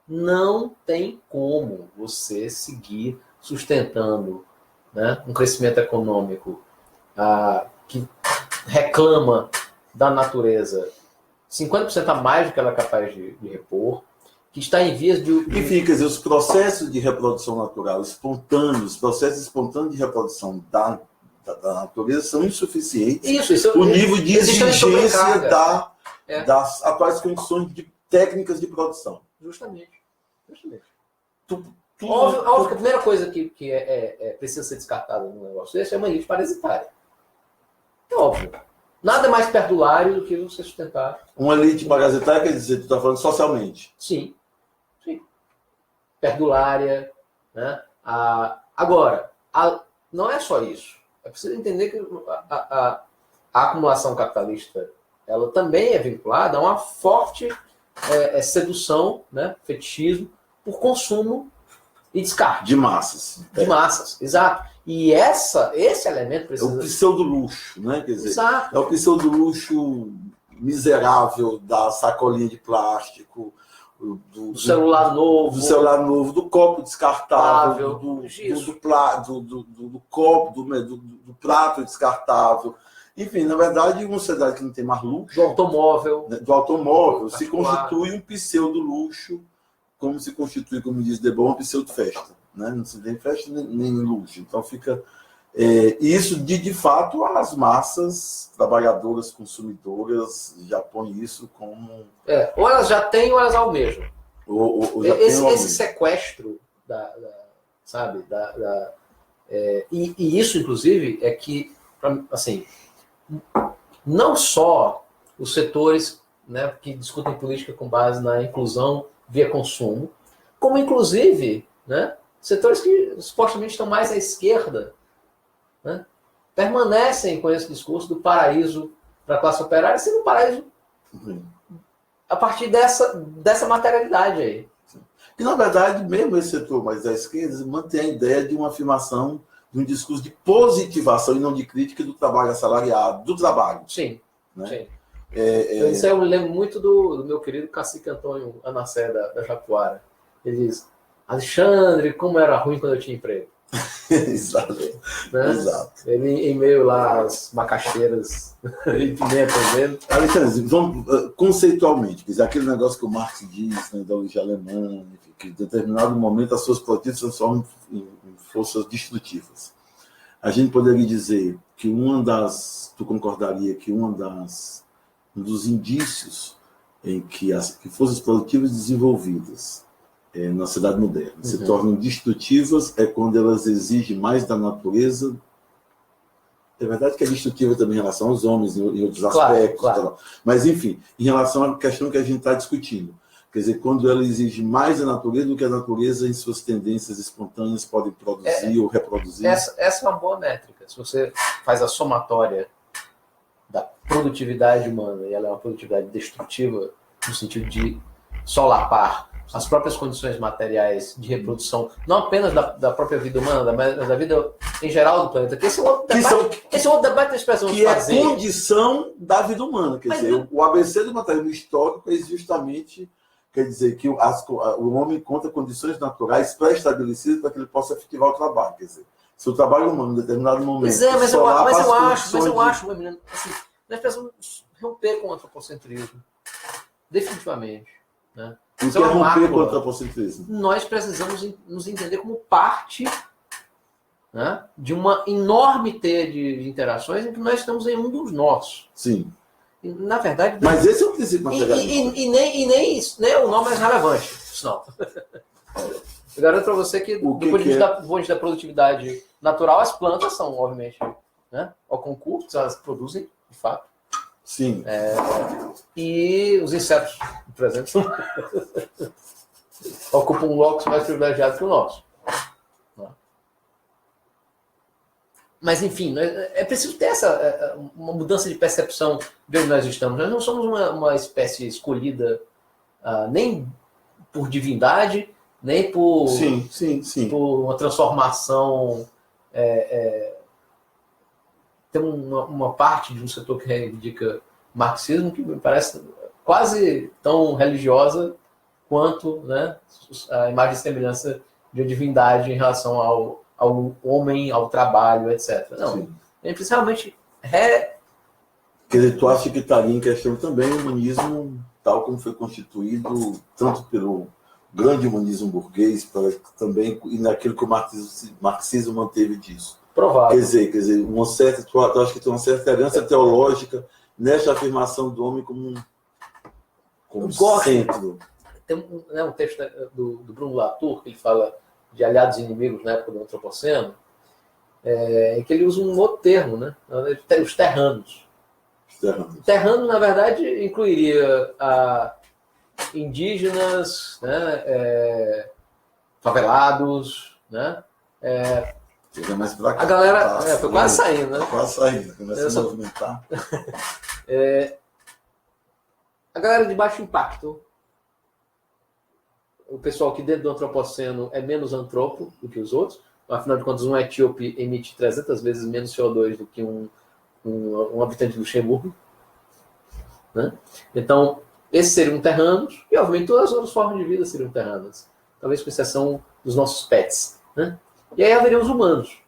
Não tem como você seguir sustentando, né, um crescimento econômico que reclama da natureza 50% a mais do que ela é capaz de repor, que está em vias de... Enfim, quer dizer, os processos de reprodução natural espontâneos, os processos espontâneos de reprodução da natureza são insuficientes. Isso o nível de exigência das atuais condições técnicas de produção. Justamente. Óbvio que a primeira coisa que precisa ser descartada no negócio desse é uma elite parasitária. É óbvio. Nada mais perdulário do que você sustentar. Uma elite parasitária quer dizer, tu está falando socialmente. Sim. Perdulária. Né? Agora, não é só isso. É preciso entender que a acumulação capitalista ela também é vinculada a uma forte sedução, né, fetichismo, por consumo e descarte. De massas. De massas, exato. E esse elemento precisa... É o pseudo-luxo, né? Quer dizer, exato. É o pseudo-luxo miserável da sacolinha de plástico, do celular novo. Do celular novo, do copo descartável, do copo, do prato descartável. Enfim, na verdade, uma sociedade que não tem mais luxo... Do automóvel se constitui um pseudo-luxo, como se constitui, como diz Debon, um pseudo-festa. Né? Não se tem festa nem luxo. Então fica... isso, de fato, as massas trabalhadoras, consumidoras, já põem isso como... ou elas já têm ou elas almejam. Esse sequestro sabe? E isso, inclusive, é que, assim... Não só os setores, né, que discutem política com base na inclusão via consumo, como inclusive, né, setores que supostamente estão mais à esquerda, né, permanecem com esse discurso do paraíso para a classe operária, sendo um paraíso a partir dessa materialidade aí. E, na verdade, mesmo esse setor mais à esquerda mantém a ideia de uma afirmação, de um discurso de positivação e não de crítica do trabalho assalariado, do trabalho. Sim, né? Sim. Isso eu me lembro muito do meu querido cacique Antônio Anassé da Japuara. Ele diz: Alexandre, como era ruim quando eu tinha emprego. Exato. Né? Exato. Ele em meio lá às macaxeiras e pimentas dele. Alexandre, vamos conceitualmente, quer dizer, aquele negócio que o Marx diz na ideologia alemã, que em determinado momento as suas produtivas se transformam em forças destrutivas. A gente poderia dizer que tu concordaria que um dos indícios em que as forças produtivas desenvolvidas na sociedade moderna se tornam destrutivas é quando elas exigem mais da natureza. É verdade que é destrutiva também em relação aos homens e outros aspectos. Claro. Mas, enfim, em relação à questão que a gente está discutindo. Quer dizer, quando ela exige mais da natureza do que a natureza em suas tendências espontâneas podem produzir ou reproduzir. Essa é uma boa métrica. Se você faz a somatória da produtividade humana e ela é uma produtividade destrutiva, no sentido de solapar as próprias condições materiais de reprodução, não apenas da própria vida humana, mas da vida em geral do planeta. Que esse é outro debate da expressão que é condição da vida humana. Quer dizer, o ABC do materialismo histórico é justamente, quer dizer, que o homem encontra condições naturais pré-estabelecidas para que ele possa efetivar o trabalho. Quer dizer, se o trabalho humano, em determinado momento... Mas eu acho, assim, nós precisamos romper com o antropocentrismo. Definitivamente. Né? O que é romper com o antropocentrismo? Nós precisamos nos entender como parte, né, de uma enorme teia de interações em que nós estamos em um dos nossos. Sim. E, na verdade... Mas esse é o princípio materialista. E nem isso, nem o nome mais relevante. Não. Eu garanto para você que, do ponto de vista da produtividade natural, as plantas são, obviamente, né, ao concurso, elas produzem, de fato. Sim. E os insetos, por exemplo, ocupam um locus mais privilegiado que o nosso. Mas, enfim, é preciso ter uma mudança de percepção de onde nós estamos. Nós não somos uma espécie escolhida nem por divindade, nem por, por uma transformação. Tem uma parte de um setor que reivindica marxismo que me parece quase tão religiosa quanto, né, a imagem e semelhança de uma divindade em relação ao homem, ao trabalho, etc. Não, a gente precisa realmente Quer dizer, tu acha que estaria em questão também o humanismo tal como foi constituído, tanto pelo grande humanismo burguês, também e naquilo que o marxismo manteve disso? Provável. Quer dizer, tu acha que tem uma certa herança teológica nessa afirmação do homem como centro. Tem um texto do Bruno Latour que ele fala de aliados e inimigos na época do Antropoceno, em que ele usa um outro termo, né? Os terranos. Terrano, na verdade, incluiria indígenas, né, favelados, né? Mais pra cá, a galera foi quase saindo, né? Quase saindo, começa a se movimentar. A galera de baixo impacto, o pessoal que dentro do antropoceno é menos antropo do que os outros, afinal de contas um etíope emite 300 vezes menos CO2 do que um habitante do Luxemburgo, né? Então, esses seriam terranos, e obviamente todas as outras formas de vida seriam terranas, talvez com exceção dos nossos pets, né? E aí haveriam os humanos,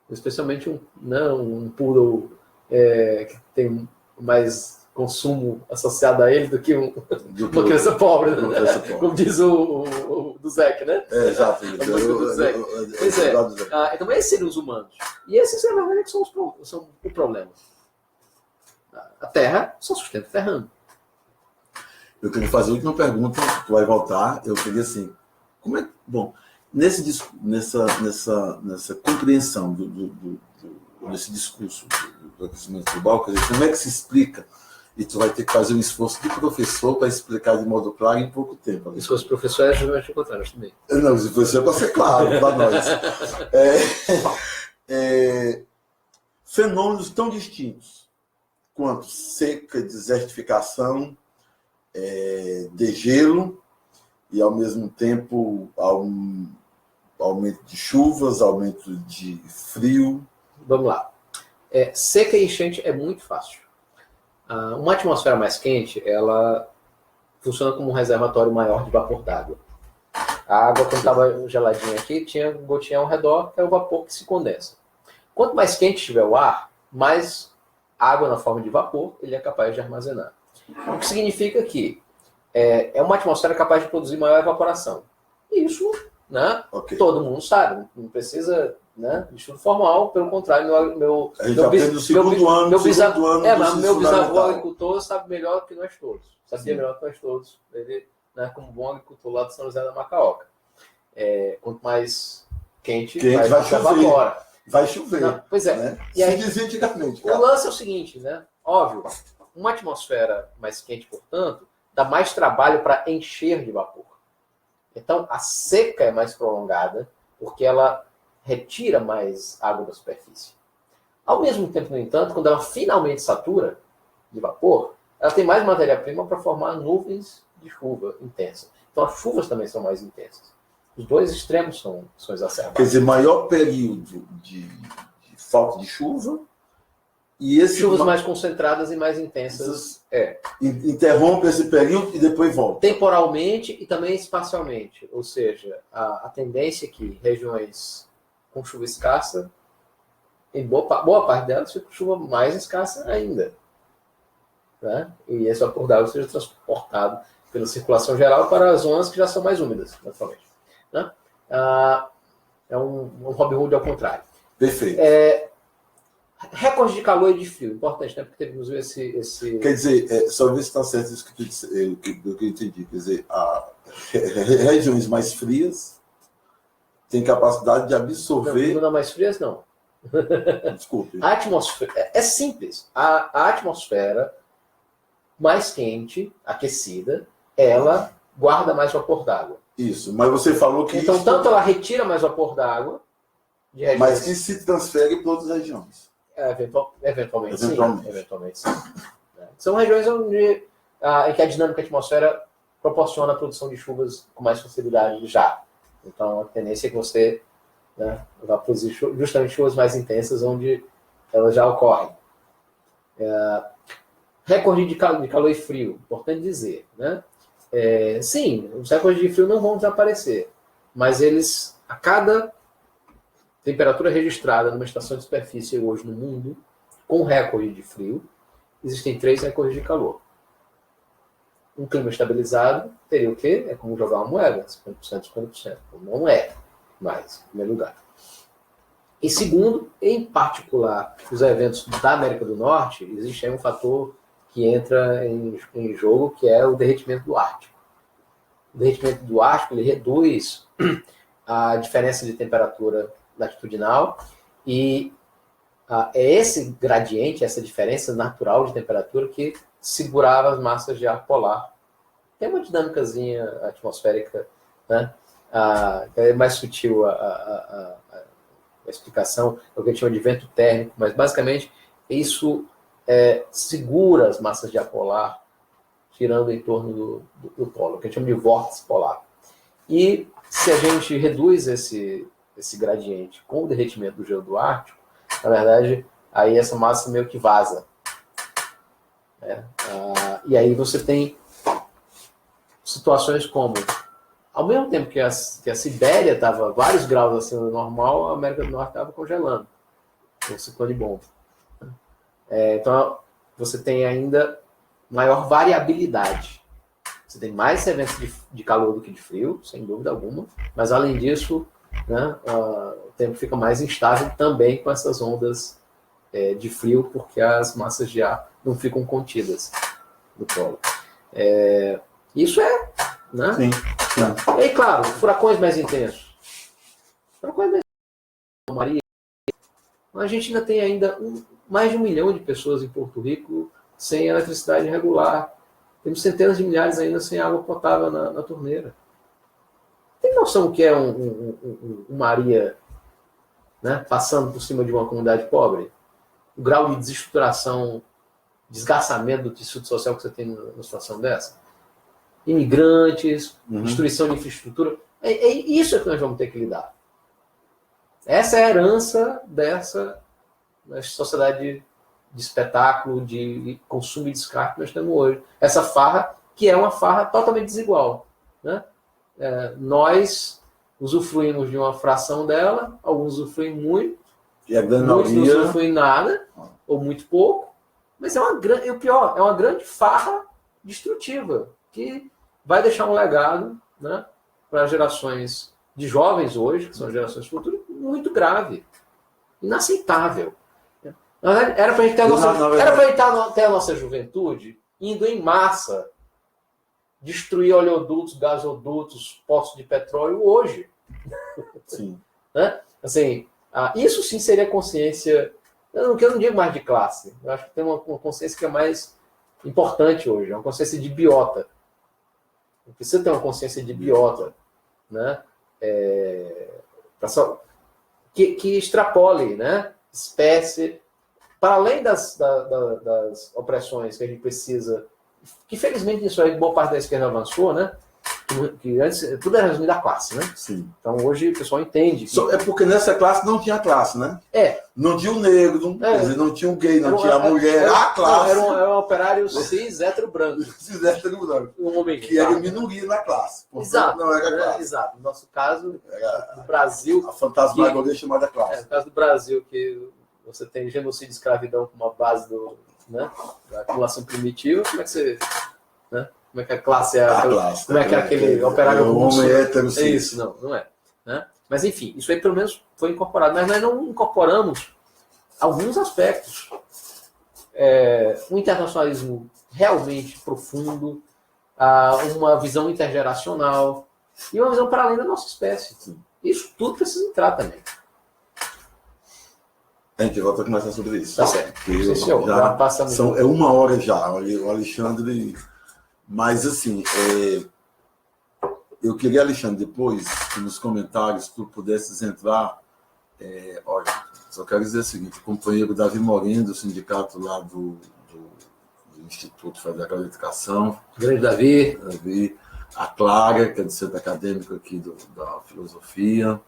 especialmente um poodle que tem mais consumo associado a ele do que uma criança pobre, né? Como diz o do Zeke, né? Exato. Então esses seriam os humanos. E esses, na verdade, que são o problema. A Terra só sustenta terreno. Eu queria fazer a última pergunta, que vai voltar. Eu queria assim, como é... Bom, nessa compreensão desse discurso do aquecimento global, quer dizer, como é que se explica? E tu vai ter que fazer um esforço de professor para explicar de modo claro em pouco tempo. E se fosse professor, é justamente o contrário também. Não, se fosse para ser claro para nós. Fenômenos tão distintos quanto seca, desertificação, degelo e, ao mesmo tempo, aumento de chuvas, aumento de frio. Vamos lá. Seca e enchente é muito fácil. Uma atmosfera mais quente, ela funciona como um reservatório maior de vapor d'água. A água, quando estava geladinha aqui, tinha gotinha ao redor, que é o vapor que se condensa. Quanto mais quente estiver o ar, mais água na forma de vapor ele é capaz de armazenar. O que significa que é uma atmosfera capaz de produzir maior evaporação. Isso, né, todo mundo sabe, não precisa, né, de estudo formal, pelo contrário, meu bisavô agricultor sabe melhor que nós todos. Sabia melhor que nós todos. Ele, né, como bom agricultor lá de São José da Macaoca. Quanto mais quente mais evapora. Vai chover. Não, pois é. Né? E aí, dizia antigamente. O lance é o seguinte, né? Óbvio, uma atmosfera mais quente, portanto, dá mais trabalho para encher de vapor. Então, a seca é mais prolongada, porque ela retira mais água da superfície. Ao mesmo tempo, no entanto, quando ela finalmente satura de vapor, ela tem mais matéria-prima para formar nuvens de chuva intensa. Então, as chuvas também são mais intensas. Os dois extremos são exacerbados. Quer dizer, maior período de falta de chuva e chuvas mais concentradas e mais intensas. Interrompe esse período e depois volta. Temporalmente e também espacialmente. Ou seja, a tendência é que regiões com chuva escassa, em boa parte delas, fica com chuva mais escassa ainda. Né? E esse vapor d'água seja transportado pela circulação geral para as zonas que já são mais úmidas, naturalmente. Né? É um Robin Hood ao contrário. Perfeito. Recorde de calor e de frio. Importante, né? Porque temos esse... Quer dizer, só ver se está certo isso que eu entendi. Quer dizer, regiões mais frias têm capacidade de absorver... Não mais frias, não. Desculpe. A atmosfera... É simples. A atmosfera mais quente, aquecida, ela guarda mais vapor d'água. Isso, mas você falou que... Então, tanto ela retira mais vapor d'água... Mas que se transfere para outras regiões. Eventualmente sim. São regiões em que a dinâmica da atmosfera proporciona a produção de chuvas com mais facilidade já. Então, a tendência é que você, né, vá produzir justamente chuvas mais intensas onde elas já ocorrem. Recorde de calor e frio, importante dizer. Né? Sim, os recordes de frio não vão desaparecer, mas eles, a cada temperatura registrada numa estação de superfície hoje no mundo, com recorde de frio, existem 3 recordes de calor. Um clima estabilizado teria o quê? É como jogar uma moeda, 50%, 50%. Não é mais, em primeiro lugar. E segundo, em particular, os eventos da América do Norte, existe aí um fator que entra em jogo, que é o derretimento do Ártico. O derretimento do Ártico ele reduz a diferença de temperatura latitudinal e é esse gradiente, essa diferença natural de temperatura que segurava as massas de ar polar. Tem uma dinâmicazinha atmosférica, né? É mais sutil a explicação, é o que a gente chama de vento térmico, mas basicamente isso segura as massas de ar polar girando em torno do polo, que a gente chama de vórtice polar. E se a gente reduz esse gradiente com o derretimento do gelo do Ártico, na verdade, aí essa massa meio que vaza. Né? E aí você tem situações como, ao mesmo tempo que a Sibéria estava vários graus acima do normal, a América do Norte estava congelando, com o ciclone bomba. Então, você tem ainda maior variabilidade. Você tem mais eventos de calor do que de frio, sem dúvida alguma, mas além disso, né, o tempo fica mais instável também com essas ondas de frio, porque as massas de ar não ficam contidas no polo. Isso né? Sim. E aí, claro, furacões mais intensos. Maria. A gente ainda tem mais de 1 milhão de pessoas em Porto Rico sem eletricidade regular. Temos centenas de milhares ainda sem água potável na torneira. Tem noção do que é um Maria, né, passando por cima de uma comunidade pobre? O grau de desestruturação, desgastamento do tecido social que você tem numa situação dessa? Imigrantes, destruição de infraestrutura. Isso que nós vamos ter que lidar. Essa é a herança dessa sociedade de espetáculo, de consumo e descarte que nós temos hoje. Essa farra, que é uma farra totalmente desigual. Né? nós usufruímos de uma fração dela, alguns usufruem muito, e a grande muitos não maioria... usufruem nada, ou muito pouco, mas e o pior, é uma grande farra destrutiva, que vai deixar um legado, né, para gerações de jovens hoje, que são gerações futuras, muito grave, inaceitável. Era para a gente ter a nossa juventude indo em massa destruir oleodutos, gasodutos, postos de petróleo hoje. Sim. Né? Assim, isso sim seria consciência, eu não digo mais de classe, eu acho que tem uma consciência que é mais importante hoje, é uma consciência de biota. Precisa ter uma consciência de biota, né? Que extrapole, né? Espécie, para além das opressões que a gente precisa, que felizmente isso aí boa parte da esquerda avançou, né? Que antes tudo era resumido à classe, né? Sim. Então hoje o pessoal entende. É porque nessa classe não tinha classe, né? Não tinha o negro, quer dizer, não tinha o gay, não tinha a mulher, a classe. Era um operário cis, hétero branco. Cis, hétero branco. Que era minoria na classe. Exato. Não era classe. Exato. No nosso caso, no Brasil. A fantasmagoria chamada classe. No caso do Brasil, que você tem genocídio e escravidão como uma base da acumulação primitiva, como é que você. Né? Como é que a classe é? Como é que é aquele operário homem hétero? É isso, não é. Né? Mas enfim, isso aí pelo menos foi incorporado. Mas nós não incorporamos alguns aspectos. Um internacionalismo realmente profundo, uma visão intergeracional e uma visão para além da nossa espécie. Isso tudo precisa entrar também. A gente volta a conversar sobre isso. Tá certo. Já passamos. É 1 hora já. O Alexandre... Mas, assim, eu queria, Alexandre, depois, que nos comentários tu pudesses entrar... olha, só quero dizer o seguinte, o companheiro Davi Moreno, do sindicato lá do Instituto Federal de Educação. Grande Davi. A Clara, que é do Centro Acadêmico aqui da Filosofia.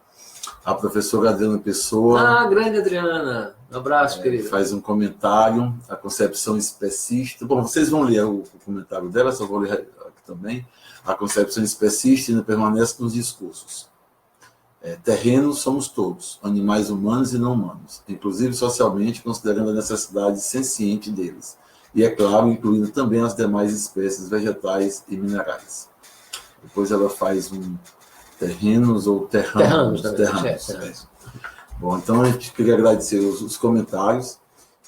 A professora Adriana Pessoa. Grande Adriana. Um abraço, querido. Faz um comentário, a concepção especista. Bom, vocês vão ler o comentário dela, só vou ler aqui também. A concepção especista ainda permanece nos discursos. Terrenos somos todos, animais humanos e não humanos, inclusive socialmente, considerando a necessidade senciente deles. E, é claro, incluindo também as demais espécies vegetais e minerais. Depois ela faz um terrenos ou terranos. Bom, então a gente queria agradecer os comentários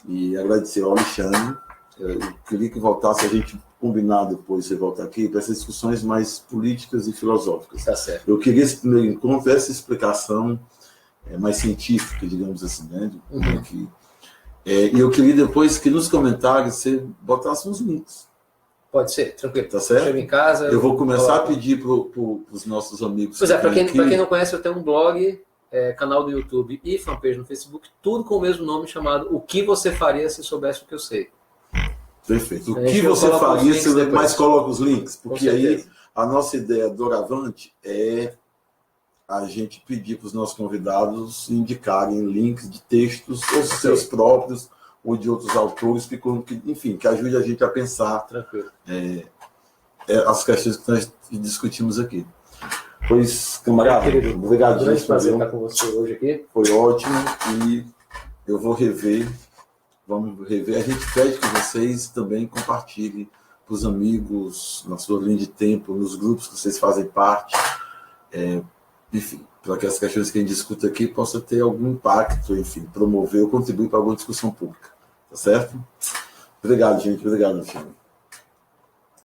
e agradecer ao Alexandre. Eu queria que voltasse, a gente combinar depois de voltar aqui, para essas discussões mais políticas e filosóficas. Tá certo. Eu queria esse primeiro encontro, essa explicação mais científica, digamos assim, né? E eu queria depois que nos comentários você botasse uns links. Pode ser, tranquilo. Tá certo? Chego em casa. Eu vou começar a pedir para os nossos amigos. Pois para quem não conhece, eu tenho um blog, canal do YouTube e fanpage no Facebook, tudo com o mesmo nome, chamado O Que Você Faria Se Soubesse o Que Eu Sei. Perfeito. O que você faria se você mais coloca os links? Porque aí a nossa ideia doravante é a gente pedir para os nossos convidados indicarem links de textos, ou seus próprios, ou de outros autores, enfim, que ajude a gente a pensar as questões que nós discutimos aqui. Pois, camarada, obrigado. Grande prazer estar com você hoje aqui. Foi ótimo e eu vou rever. Vamos rever. A gente pede que vocês também compartilhem para os amigos, na sua linha de tempo, nos grupos que vocês fazem parte. Enfim, para que as questões que a gente discuta aqui possam ter algum impacto, enfim, promover ou contribuir para alguma discussão pública. Tá certo? Obrigado, gente. Obrigado, Alexandre.